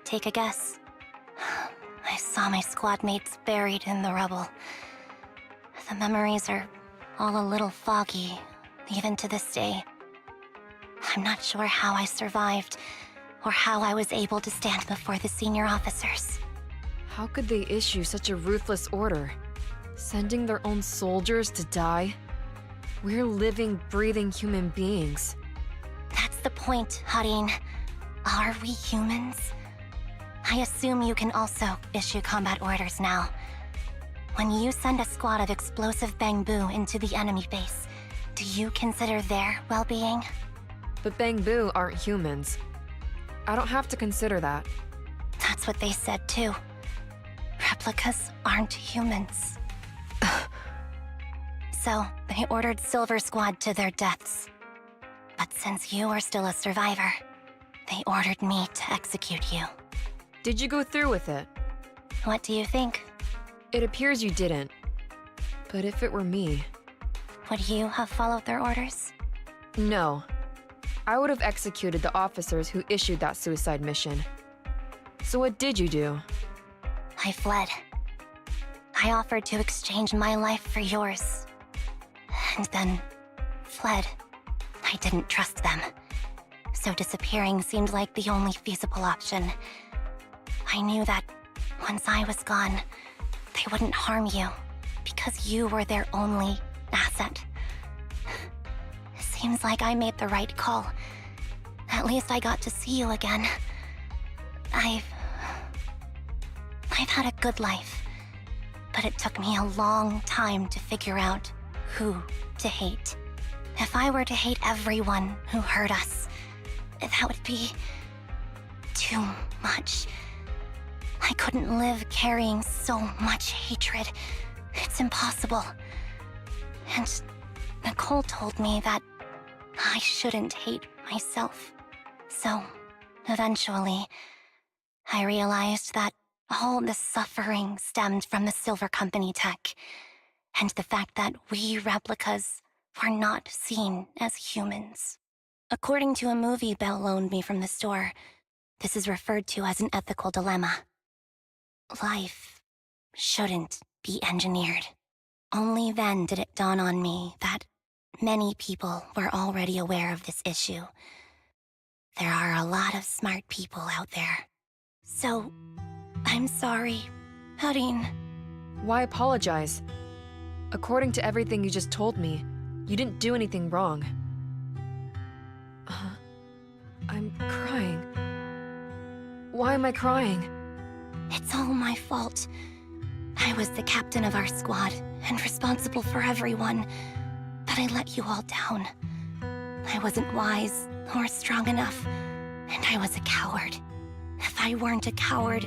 Take a guess. I saw my squad mates buried in the rubble. The memories are all a little foggy, even to this day. I'm not sure how I survived, or how I was able to stand before the senior officers. How could they issue such a ruthless order? Sending their own soldiers to die? We're living, breathing human beings. That's the point, Harin. Are we humans? I assume you can also issue combat orders now. When you send a squad of explosive bamboo into the enemy base, do you consider their well-being? But bamboo aren't humans. I don't have to consider that. That's what they said too. Replicas aren't humans. So, they ordered Silver Squad to their deaths. But since you are still a survivor, they ordered me to execute you. Did you go through with it? What do you think? It appears you didn't. But if it were me... Would you have followed their orders? No. I would have executed the officers who issued that suicide mission. So what did you do? I fled. I offered to exchange my life for yours. And then fled. I didn't trust them. So disappearing seemed like the only feasible option. I knew that once I was gone, they wouldn't harm you, because you were their only asset. Seems like I made the right call. At least I got to see you again. I've had a good life, but it took me a long time to figure out who to hate. If I were to hate everyone who hurt us, that would be too much. I couldn't live carrying so much hatred. It's impossible. And Nicole told me that I shouldn't hate myself. So, eventually, I realized that all the suffering stemmed from the Silver Company tech, and the fact that we replicas were not seen as humans. According to a movie Belle loaned me from the store, this is referred to as an ethical dilemma. Life shouldn't be engineered. Only then did it dawn on me that many people were already aware of this issue. There are a lot of smart people out there. So, I'm sorry, Harin. Why apologize? According to everything you just told me, you didn't do anything wrong. I'm crying. Why am I crying? It's all my fault. I was the captain of our squad and responsible for everyone, but I let you all down. I wasn't wise or strong enough, and I was a coward. If I weren't a coward,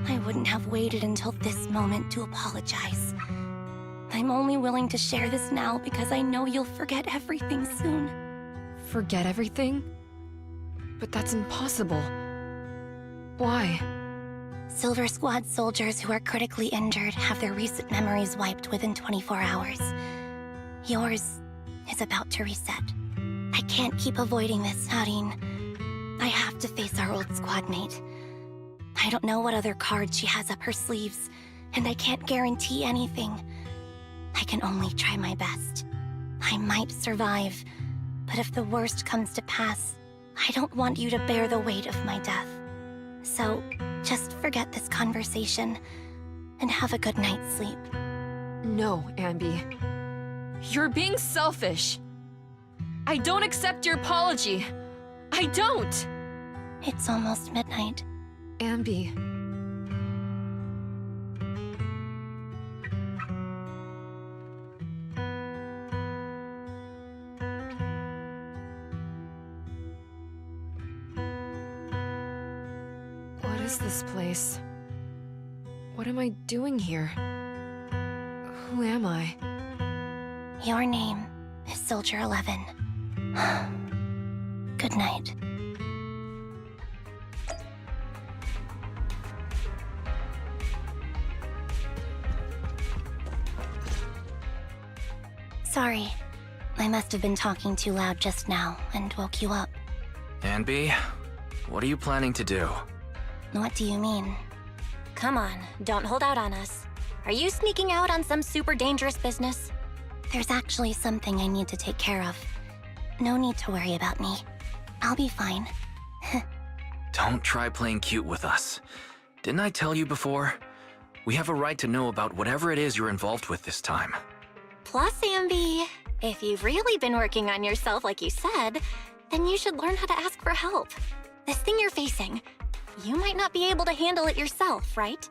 I wouldn't have waited until this moment to apologize. I'm only willing to share this now because I know you'll forget everything soon. Forget everything? But that's impossible. Why? Silver Squad soldiers who are critically injured have their recent memories wiped within 24 hours. Yours is about to reset. I can't keep avoiding this, Harin. I have to face our old squad mate. I don't know what other cards she has up her sleeves, and I can't guarantee anything. I can only try my best. I might survive, but if the worst comes to pass, I don't want you to bear the weight of my death. So, just forget this conversation. and have a good night's sleep. No, Ambi. You're being selfish. I don't accept your apology. I don't! It's almost midnight. Ambi. What is this place? What am I doing here? Who am I? Your name is Soldier 11. Good night. Sorry. I must have been talking too loud just now and woke you up. Anby, what are you planning to do? What do you mean? Come on, don't hold out on us. Are you sneaking out on some super dangerous business? There's actually something I need to take care of. No need to worry about me. I'll be fine. Don't try playing cute with us. Didn't I tell you before? We have a right to know about whatever it is you're involved with this time. Plus, Amby, if you've really been working on yourself like you said, then you should learn how to ask for help. This thing you're facing, you might not be able to handle it yourself, right?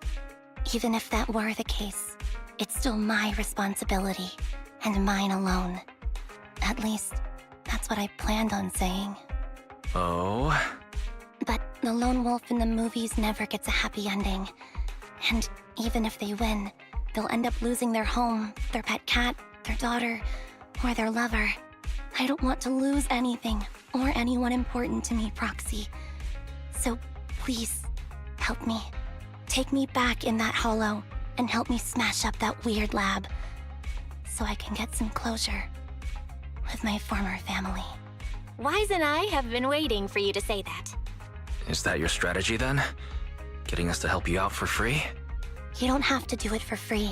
Even if that were the case, it's still my responsibility, and mine alone. At least, that's what I planned on saying. Oh? But the lone wolf in the movies never gets a happy ending. And even if they win, they'll end up losing their home, their pet cat, their daughter, or their lover. I don't want to lose anything, or anyone important to me, Proxy. So please, help me. Take me back in that hollow, and help me smash up that weird lab, so I can get some closure with my former family. Wise and I have been waiting for you to say that. Is that your strategy then? Getting us to help you out for free? You don't have to do it for free.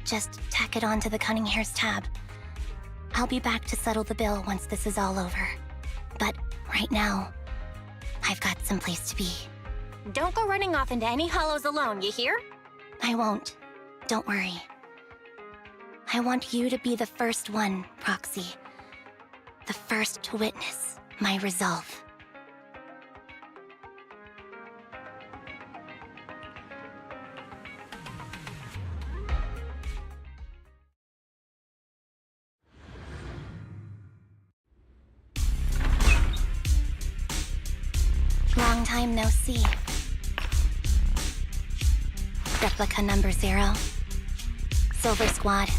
Just tack it onto the Cunning Hair's tab. I'll be back to settle the bill once this is all over. But right now, I've got someplace to be. Don't go running off into any hollows alone, you hear? I won't. Don't worry. I want you to be the first one, Proxy. The first to witness my resolve. Long time no see. Replica number 0. Silver Squad.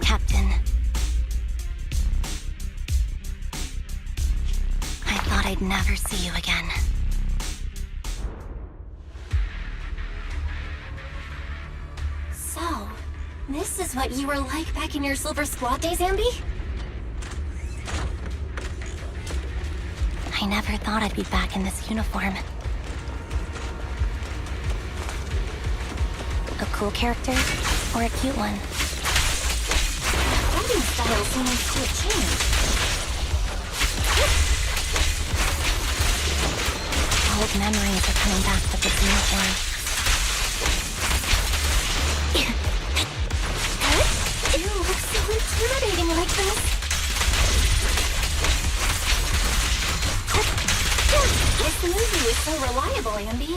Captain. I thought I'd never see you again. So, this is what you were like back in your Silver Squad days, Amby? I never thought I'd be back in this uniform. A cool character or a cute one? Fighting style seems to have changed. Old memories are coming back with this uniform. You look so intimidating like this. This movie was so reliable, Amby.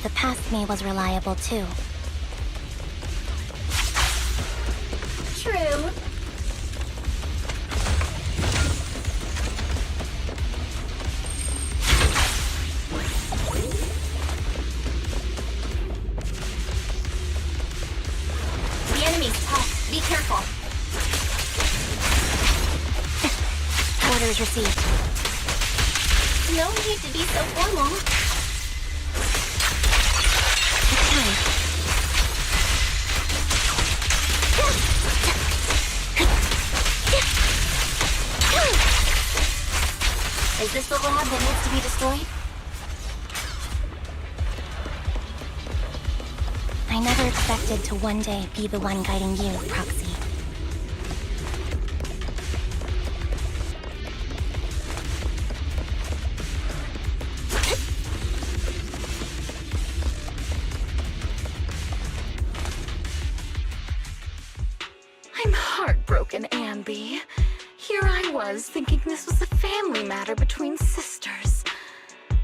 The past me was reliable too. True. The enemy's tough. Be careful. Orders received. No need to be so formal. Is this the lab that needs to be destroyed? I never expected to one day be the one guiding you, Proxy. was, thinking this was a family matter between sisters.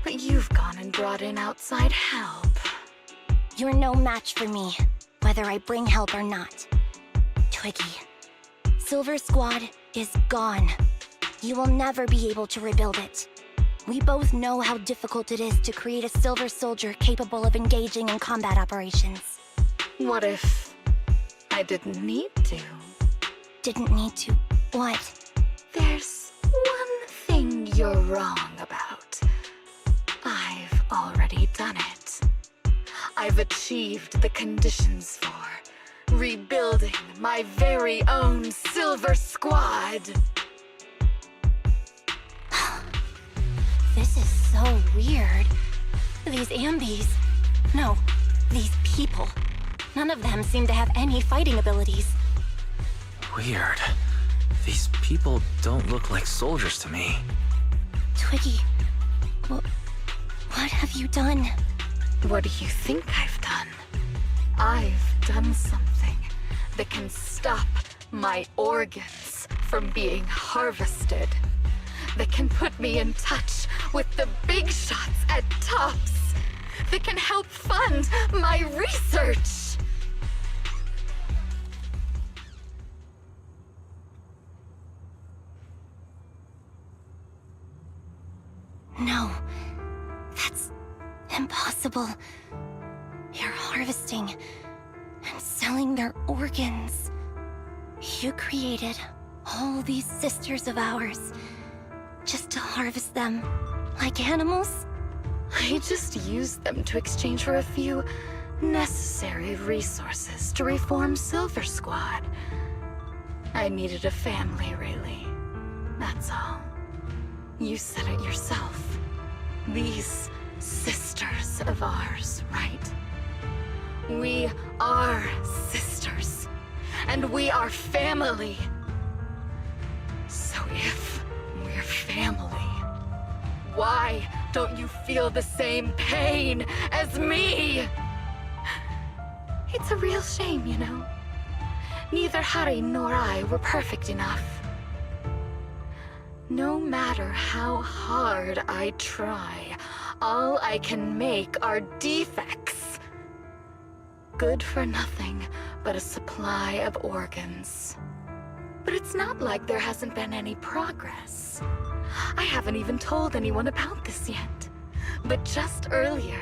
But you've gone and brought in outside help. You're no match for me, whether I bring help or not. Twiggy, Silver Squad is gone. You will never be able to rebuild it. We both know how difficult it is to create a Silver Soldier capable of engaging in combat operations. What if I didn't need to? Didn't need to. What? There's one thing you're wrong about. I've already done it. I've achieved the conditions for rebuilding my very own Silver Squad. This is so weird. These Ambies... No, these people. None of them seem to have any fighting abilities. Weird. These people don't look like soldiers to me. Twiggy, what have you done? What do you think I've done? I've done something that can stop my organs from being harvested. That can put me in touch with the big shots at Tops. That can help fund my research. No, that's impossible. You're harvesting and selling their organs. You created all these sisters of ours just to harvest them like animals? I just used them to exchange for a few necessary resources to reform Silver Squad. I needed a family, really. That's all. You said it yourself. These sisters of ours, right? We are sisters, and we are family. So if we're family, why don't you feel the same pain as me? It's a real shame, you know. Neither Harry nor I were perfect enough. No matter how hard I try, all I can make are defects. Good for nothing but a supply of organs. But it's not like there hasn't been any progress. I haven't even told anyone about this yet. But just earlier,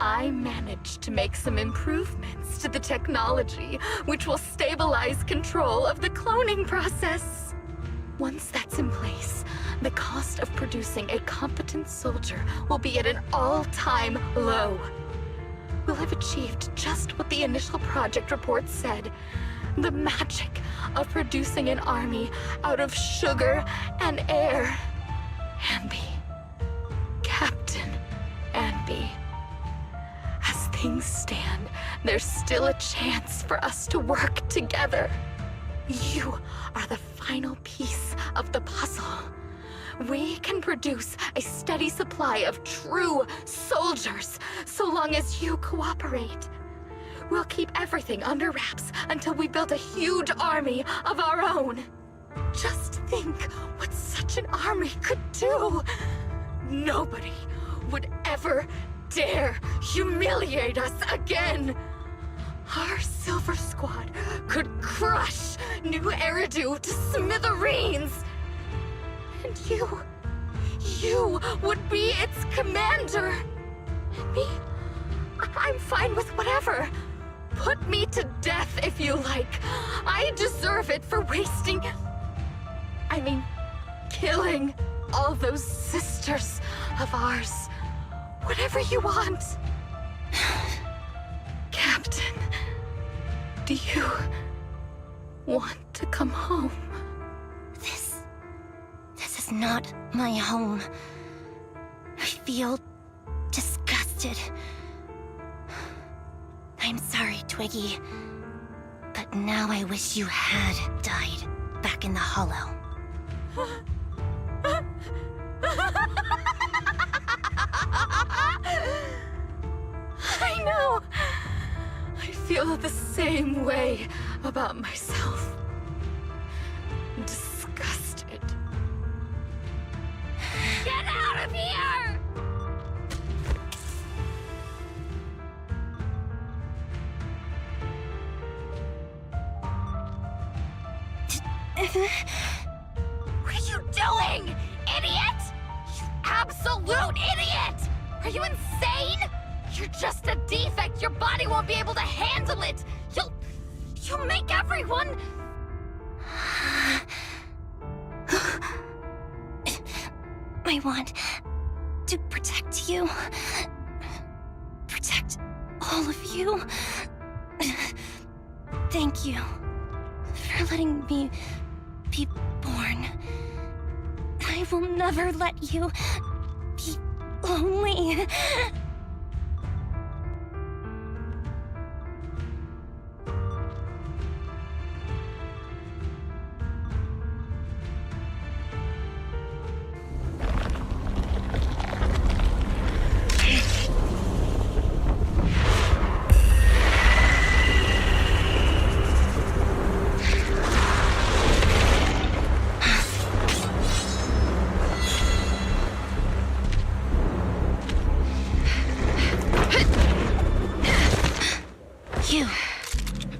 I managed to make some improvements to the technology which will stabilize control of the cloning process. Once that's in place, the cost of producing a competent soldier will be at an all-time low. We'll have achieved just what the initial project report said. The magic of producing an army out of sugar and air. Ambi. Captain Ambi. As things stand, there's still a chance for us to work together. You are the final piece of the puzzle. We can produce a steady supply of true soldiers so long as you cooperate. We'll keep everything under wraps until we build a huge army of our own. Just think what such an army could do. Nobody would ever dare humiliate us again. Our Silver Squad could crush New Eridu to smithereens. And you would be its commander. And me, I'm fine with whatever. Put me to death if you like. I deserve it for killing all those sisters of ours. Whatever you want. Captain, do you want to come home? This is not my home. I feel disgusted. I'm sorry, Twiggy. But now I wish you had died back in the Hollow. I know. I feel the same way about myself. Disgusted. What are you doing, idiot? You absolute idiot! Are you insane? You're just a defect. Your body won't be able to handle it. You'll make everyone... I want to protect you. Protect all of you. Thank you for letting me be born. I will never let you be lonely.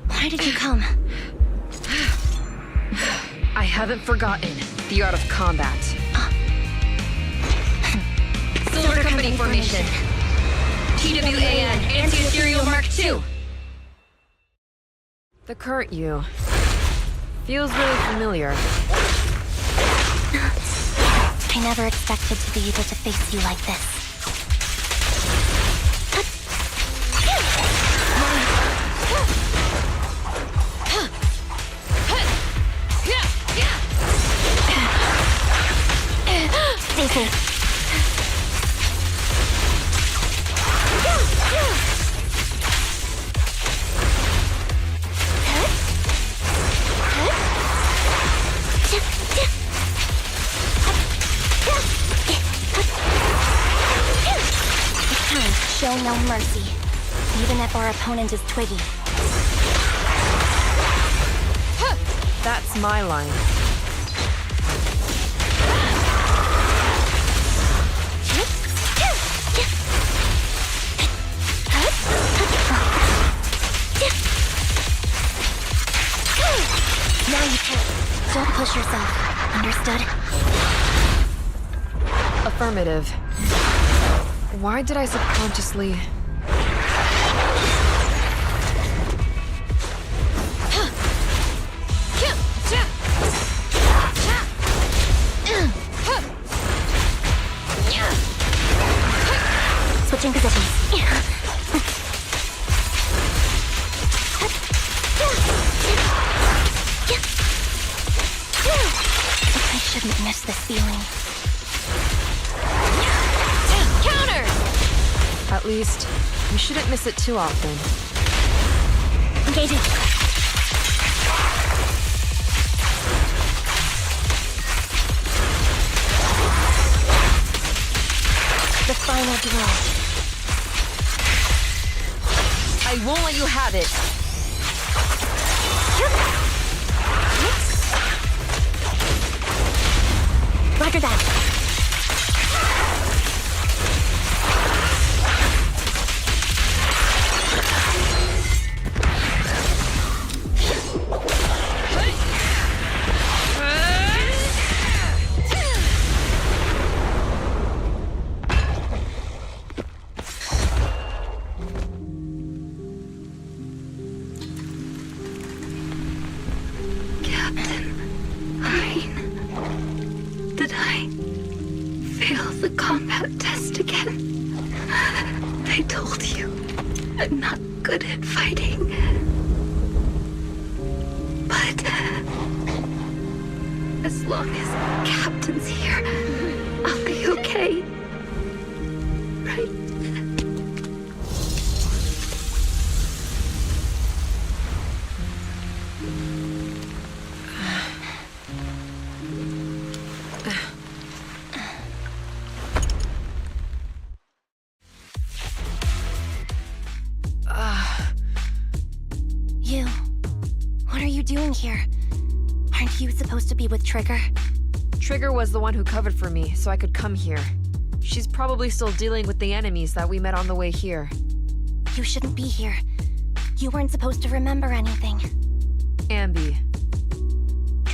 Why did you come? I haven't forgotten the art of combat. Silver Company formation. TWAN, Anti-Ethereal Mark II. The current you feels really familiar. I never expected to be able to face you like this. Stay safe. Show no mercy, even if our opponent is Twiggy. That's my line. Now you can. Don't push yourself. Understood? Affirmative. Why did I subconsciously... Switching positions. I shouldn't miss this feeling. Counter! At least, you shouldn't miss it too often. Engaging. The final blow. I won't let you have it. Roger that. Did I fail the combat test again? I told you, I'm not good at fighting. But as long as Captain's here, I'll be okay. Right? You. What are you doing here? Aren't you supposed to be with Trigger? Trigger was the one who covered for me, so I could come here. She's probably still dealing with the enemies that we met on the way here. You shouldn't be here. You weren't supposed to remember anything. Ambi.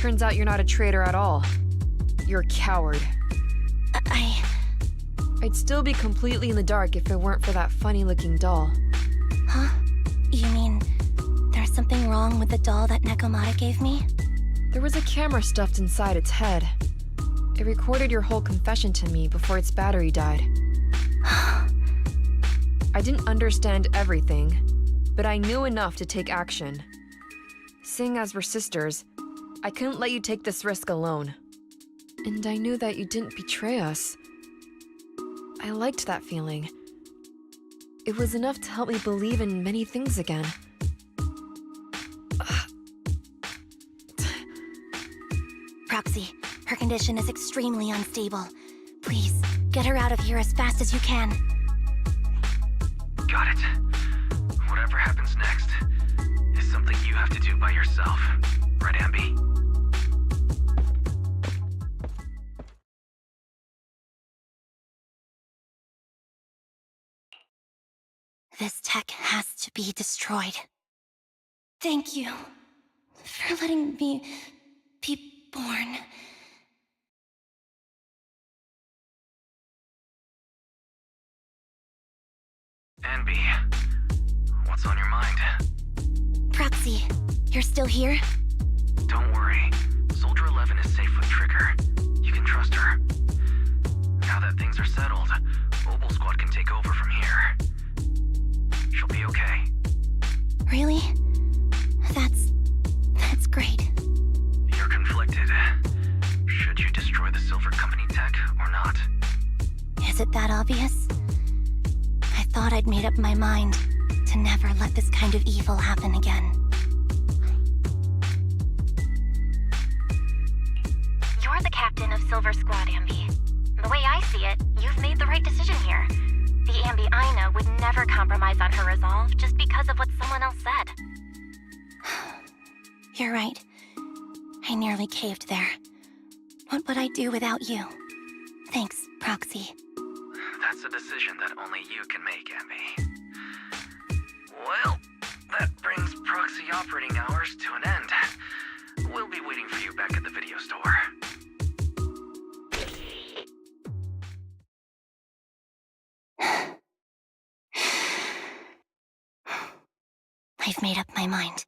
Turns out you're not a traitor at all. You're a coward. I'd still be completely in the dark if it weren't for that funny-looking doll. Huh? You mean there's something wrong with the doll that Nekomata gave me? There was a camera stuffed inside its head. It recorded your whole confession to me before its battery died. I didn't understand everything, but I knew enough to take action. Seeing as we're sisters, I couldn't let you take this risk alone. And I knew that you didn't betray us. I liked that feeling. It was enough to help me believe in many things again. Proxy, her condition is extremely unstable. Please, get her out of here as fast as you can. Got it. Whatever happens next is something you have to do by yourself. Right, Ambi? This tech has to be destroyed. Thank you for letting me be born. Ambi, what's on your mind? Proxy, you're still here? Don't worry. Soldier 11 is safe with Trigger. You can trust her. Now that things are settled, Mobile Squad can take over from here. She'll be okay. Really? That's great. You're conflicted. Should you destroy the Silver Company tech or not? Is it that obvious? I thought I'd made up my mind to never let this kind of evil happen again. You're the captain of Silver Squad, Ambi. The way I see it, you've made the right decision here. The Ambi I know would never compromise on her resolve just because of what someone else said. You're right. I nearly caved there. What would I do without you? Thanks, Proxy. That's a decision that only you can make, Ambi. Well, that brings proxy operating hours to an end. We'll be waiting for you back at the video store. I've made up my mind.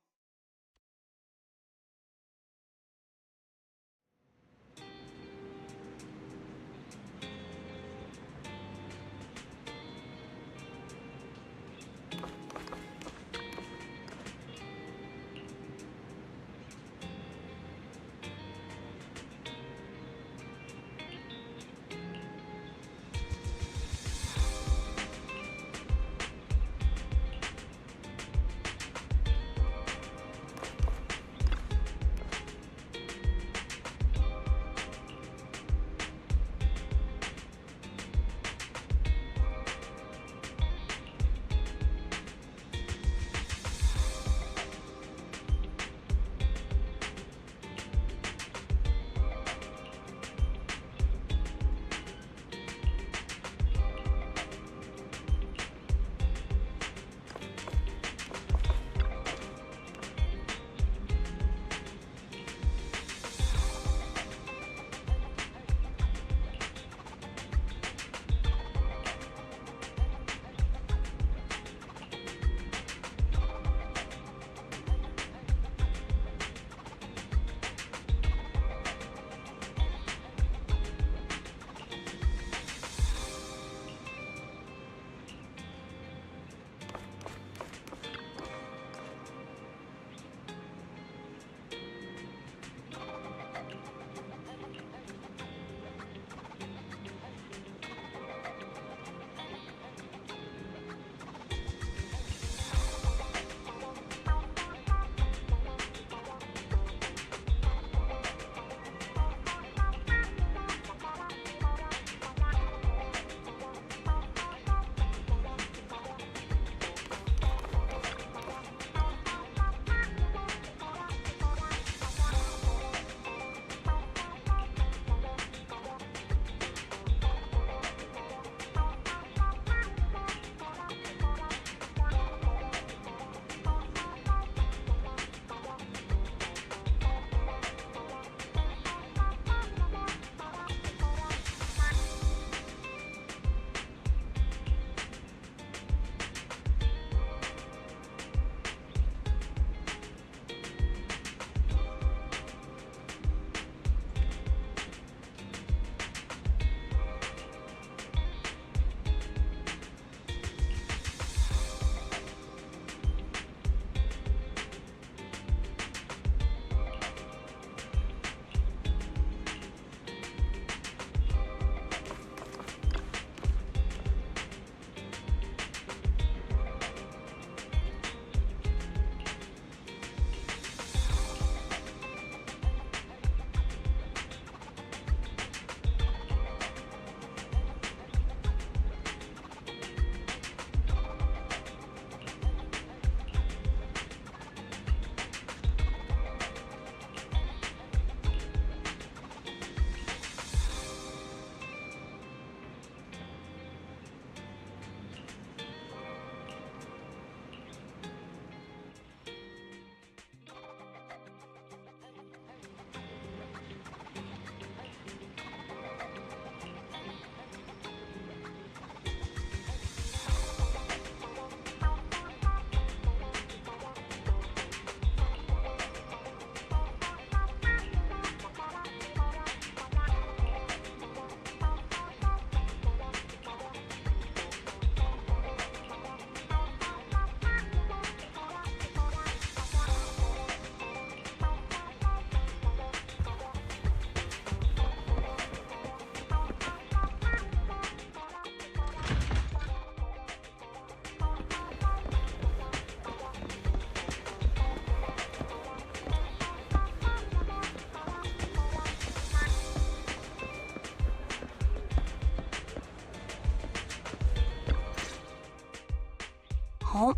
Oh,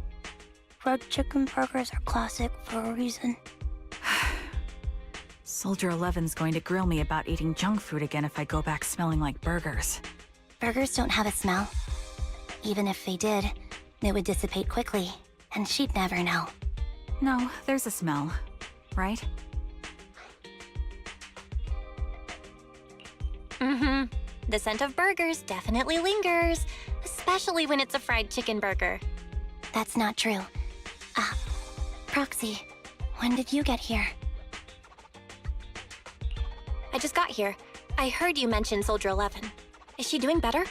fried chicken burgers are classic for a reason. Soldier 11's going to grill me about eating junk food again if I go back smelling like burgers. Burgers don't have a smell. Even if they did, it would dissipate quickly, and she'd never know. No, there's a smell, right? Mm-hmm. The scent of burgers definitely lingers, especially when it's a fried chicken burger. That's not true. Proxy, when did you get here? I just got here. I heard you mention Soldier 11. Is she doing better?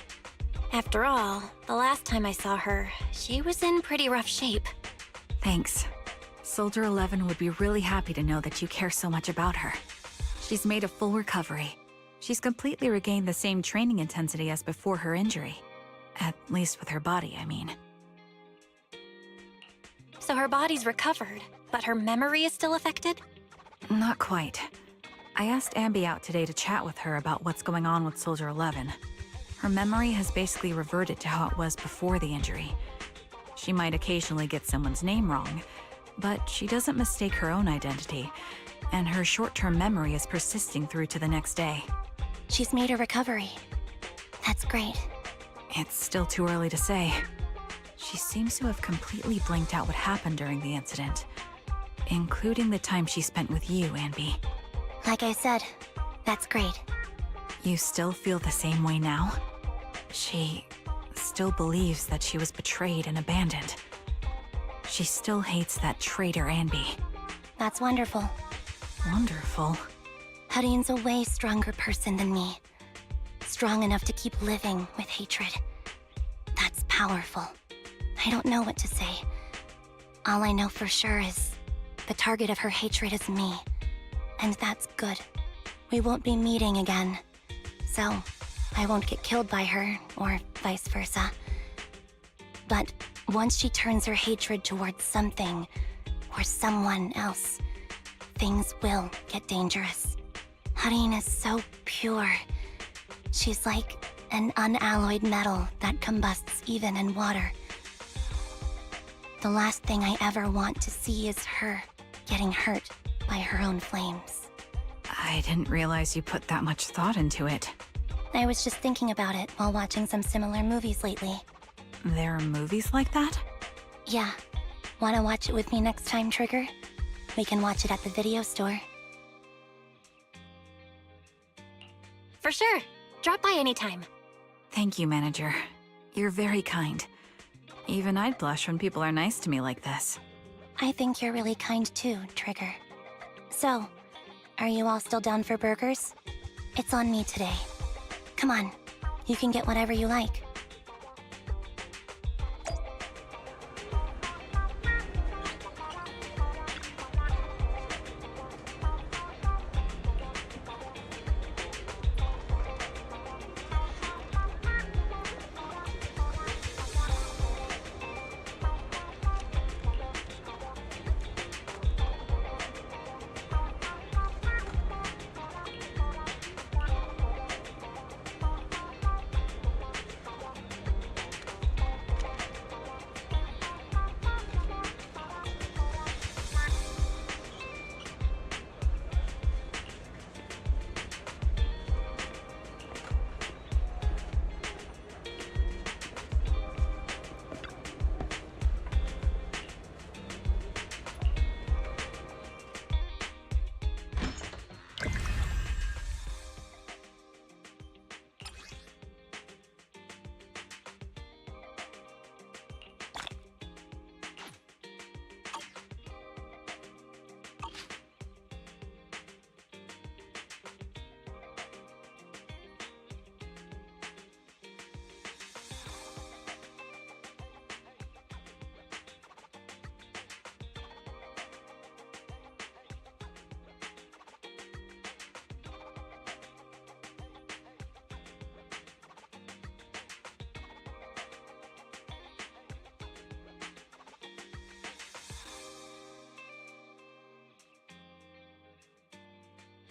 After all, the last time I saw her, she was in pretty rough shape. Thanks. Soldier 11 would be really happy to know that you care so much about her. She's made a full recovery. She's completely regained the same training intensity as before her injury. At least with her body, I mean. So her body's recovered, but her memory is still affected? Not quite. I asked Ambi out today to chat with her about what's going on with Soldier 11. Her memory has basically reverted to how it was before the injury. She might occasionally get someone's name wrong, but she doesn't mistake her own identity, and her short-term memory is persisting through to the next day. She's made a recovery. That's great. It's still too early to say. She seems to have completely blanked out what happened during the incident, including the time she spent with you, Ambi. Like I said, that's great. You still feel the same way now? She still believes that she was betrayed and abandoned. She still hates that traitor Ambi. That's wonderful. Wonderful. Hudion's a way stronger person than me. Strong enough to keep living with hatred. That's powerful. I don't know what to say. All I know for sure is the target of her hatred is me. And that's good. We won't be meeting again. So, I won't get killed by her, or vice versa. But once she turns her hatred towards something, or someone else, things will get dangerous. Hudion is so pure. She's like an unalloyed metal that combusts even in water. The last thing I ever want to see is her getting hurt by her own flames. I didn't realize you put that much thought into it. I was just thinking about it while watching some similar movies lately. There are movies like that? Yeah. Wanna watch it with me next time, Trigger? We can watch it at the video store. For sure. Drop by anytime. Thank you, Manager. You're very kind. Even I'd blush when people are nice to me like this. I think you're really kind too, Trigger. So, are you all still down for burgers? It's on me today. Come on, you can get whatever you like.